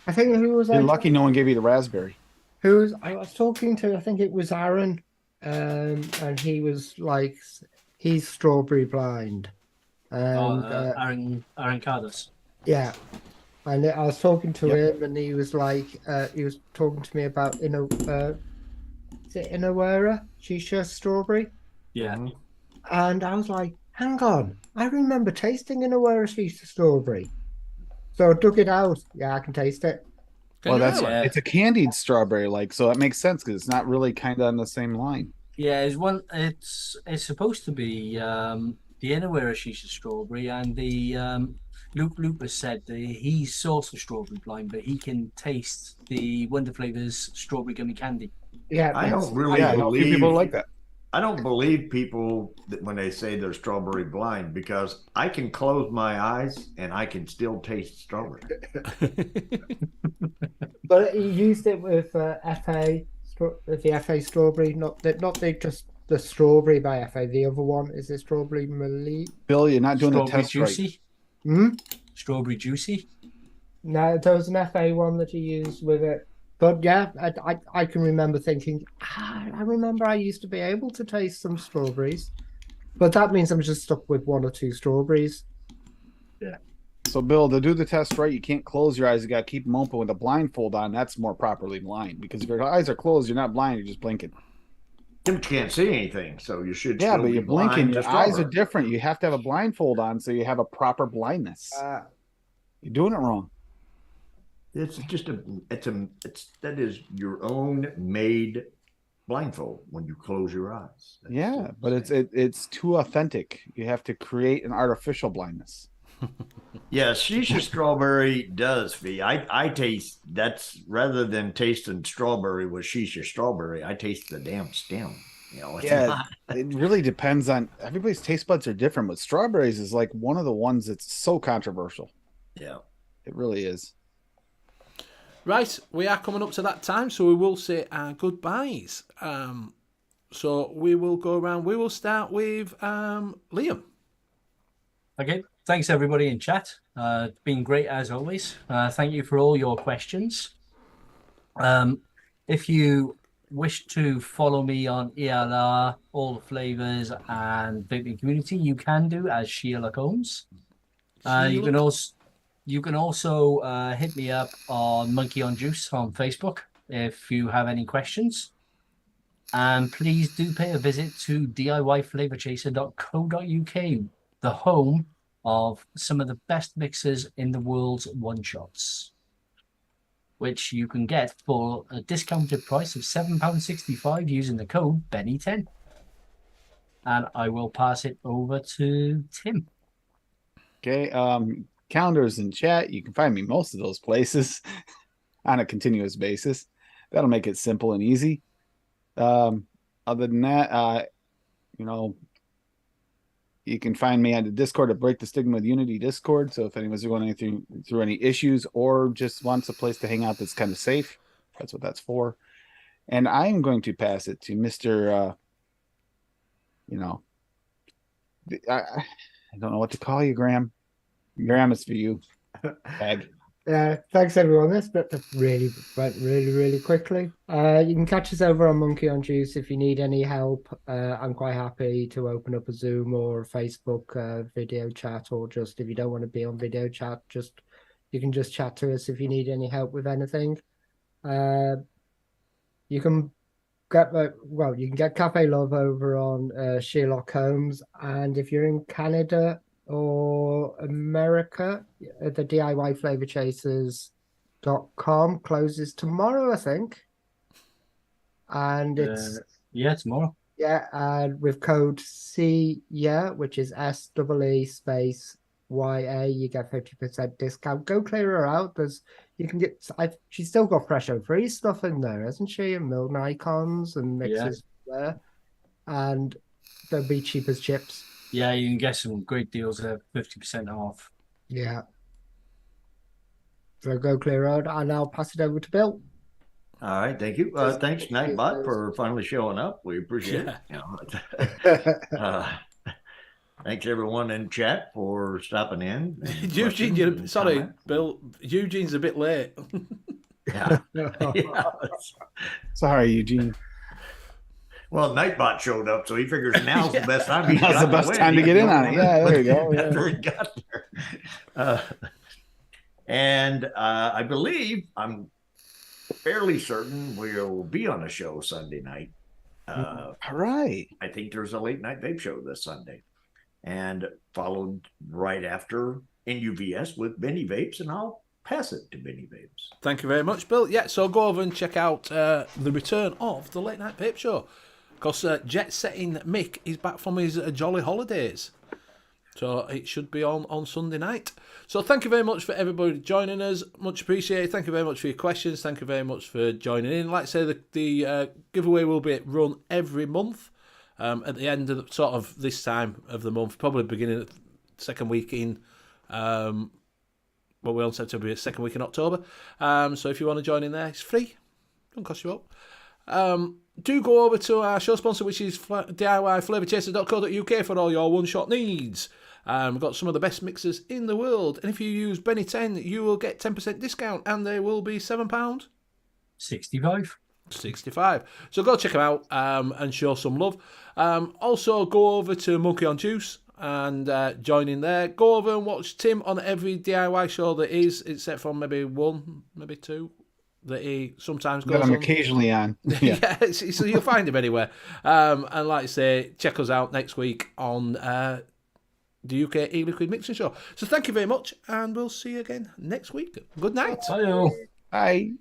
I think who was You're lucky no one gave you the raspberry. I was talking to? I think it was Aaron, and he was like, he's strawberry blind, and Aaron Cardos. yeah, and I was talking to him, and he was like, he was talking to me about is it Inawera Shisha strawberry? Yeah. Mm-hmm. And I was like, hang on, I remember tasting Inawera Shisha strawberry. So I took it out. Yeah, I can taste it. It's a candied strawberry, like, so that makes sense because it's not really kind of on the same line. Yeah, it's supposed to be the Inawera Shisha strawberry, and the Luke Lupus said that he's also strawberry blind, but he can taste the Wonder Flavors strawberry gummy candy. Yeah, I don't really believe people like that. I don't believe people that when they say they're strawberry blind because I can close my eyes and I can still taste strawberry. But he used it with FA, the FA strawberry, not just the strawberry by FA. The other one is the strawberry Mali. Bill, you're not doing Strawberry the test juicy. right. Hmm? Strawberry juicy. No, there was an FA one that he used with it. But yeah, I can remember thinking, I remember I used to be able to taste some strawberries. But that means I'm just stuck with 1 or 2 strawberries. Yeah. So, Bill, to do the test right, you can't close your eyes. You got to keep them open with a blindfold on. That's more properly blind because if your eyes are closed, you're not blind. You're just blinking. You can't see anything, so you should. Yeah, still but be you're blind blinking. to Your eyes are strawberry. different. You have to have a blindfold on so you have a proper blindness. You're doing it wrong. It's just that is your own made blindfold when you close your eyes. Yeah, but it's too authentic. You have to create an artificial blindness. Yeah, shisha strawberry does, Fee. I taste that's rather than tasting strawberry with shisha strawberry, I taste the damn stem. You know, it really depends on everybody's taste buds are different, but strawberries is like one of the ones that's so controversial. Yeah, it really is. Right, we are coming up to that time, so we will say our goodbyes. So we will go around. We will start with Liam. Okay, thanks everybody in chat. It's been great as always. Thank you for all your questions. If you wish to follow me on ELR, All the Flavors, and Vaping Community, you can do as Sheila Combs. You can also hit me up on Monkey on Juice on Facebook if you have any questions. And please do pay a visit to DIYFlavorchaser.co.uk, the home of some of the best mixers in the world's one-shots, which you can get for a discounted price of £7.65 using the code Benny10. And I will pass it over to Tim. Okay. Calendars in chat. You can find me most of those places on a continuous basis. That'll make it simple and easy. Other than that, you can find me on the Discord at Break the Stigma with Unity Discord. So if anyone's going through any issues or just wants a place to hang out that's kind of safe, that's what that's for. And I am going to pass it to Mr. I don't know what to call you, Graham. Graham, it's for you. Tag. Thanks everyone. This bit went really quickly. You can catch us over on Monkey on Juice if you need any help. I'm quite happy to open up a Zoom or a Facebook video chat, or just if you don't want to be on video chat, you can just chat to us if you need any help with anything. You can get Cafe Love over on Sherlock Holmes, and if you're in Canada or America, the DIYFlavorChasers.com closes tomorrow, I think. And it's tomorrow. Yeah, and with code C, which is SEE space YA, you get 50% discount. Go clear her out. She's still got Fresh and Free stuff in there, hasn't she? And Milne icons and mixes there. And they'll be cheap as chips. Yeah, you can get some great deals at 50% off. Yeah. So go clear out, and I'll pass it over to Bill. All right, thank you. Thanks, Nightbot, for finally showing up. We appreciate it. Thanks everyone in chat for stopping in. Eugene, sorry, Bill. Eugene's a bit late. Yeah. Sorry, Eugene. Well, Nightbot showed up, so he figures now's the best time. Now's the best time to get in on it. Yeah, there you go. After he got there. And I believe, I'm fairly certain we'll be on a show Sunday night. All right. I think there's a late night vape show this Sunday. And followed right after NUVS with Benny Vapes, and I'll pass it to Benny Vapes. Thank you very much, Bill. Yeah, so go over and check out the return of the Late Night Vape Show. Because Jet Setting Mick is back from his jolly holidays. So it should be on Sunday night. So thank you very much for everybody joining us. Much appreciated. Thank you very much for your questions. Thank you very much for joining in. Like I say, the giveaway will be run every month. At the end of sort of this time of the month, probably beginning of the second week in, we're on September, second week in October. So if you want to join in there, it's free. Don't cost you up. Do go over to our show sponsor, which is DIYFlavorChasers.co.uk for all your one-shot needs. We've got some of the best mixers in the world. And if you use Benny10, you will get 10% discount, and they will be £7. 65. So go check them out and show some love. Also go over to Monkey on Juice and join in there. Go over and watch Tim on every DIY show that is, except for maybe one, maybe two, that he sometimes goes I'm on. occasionally on. Yeah, so you'll find him anywhere. And like I say, check us out next week on the U.K.E-Liquid Mixing Show. So thank you very much, and we'll see you again next week. Good night. Bye. Bye.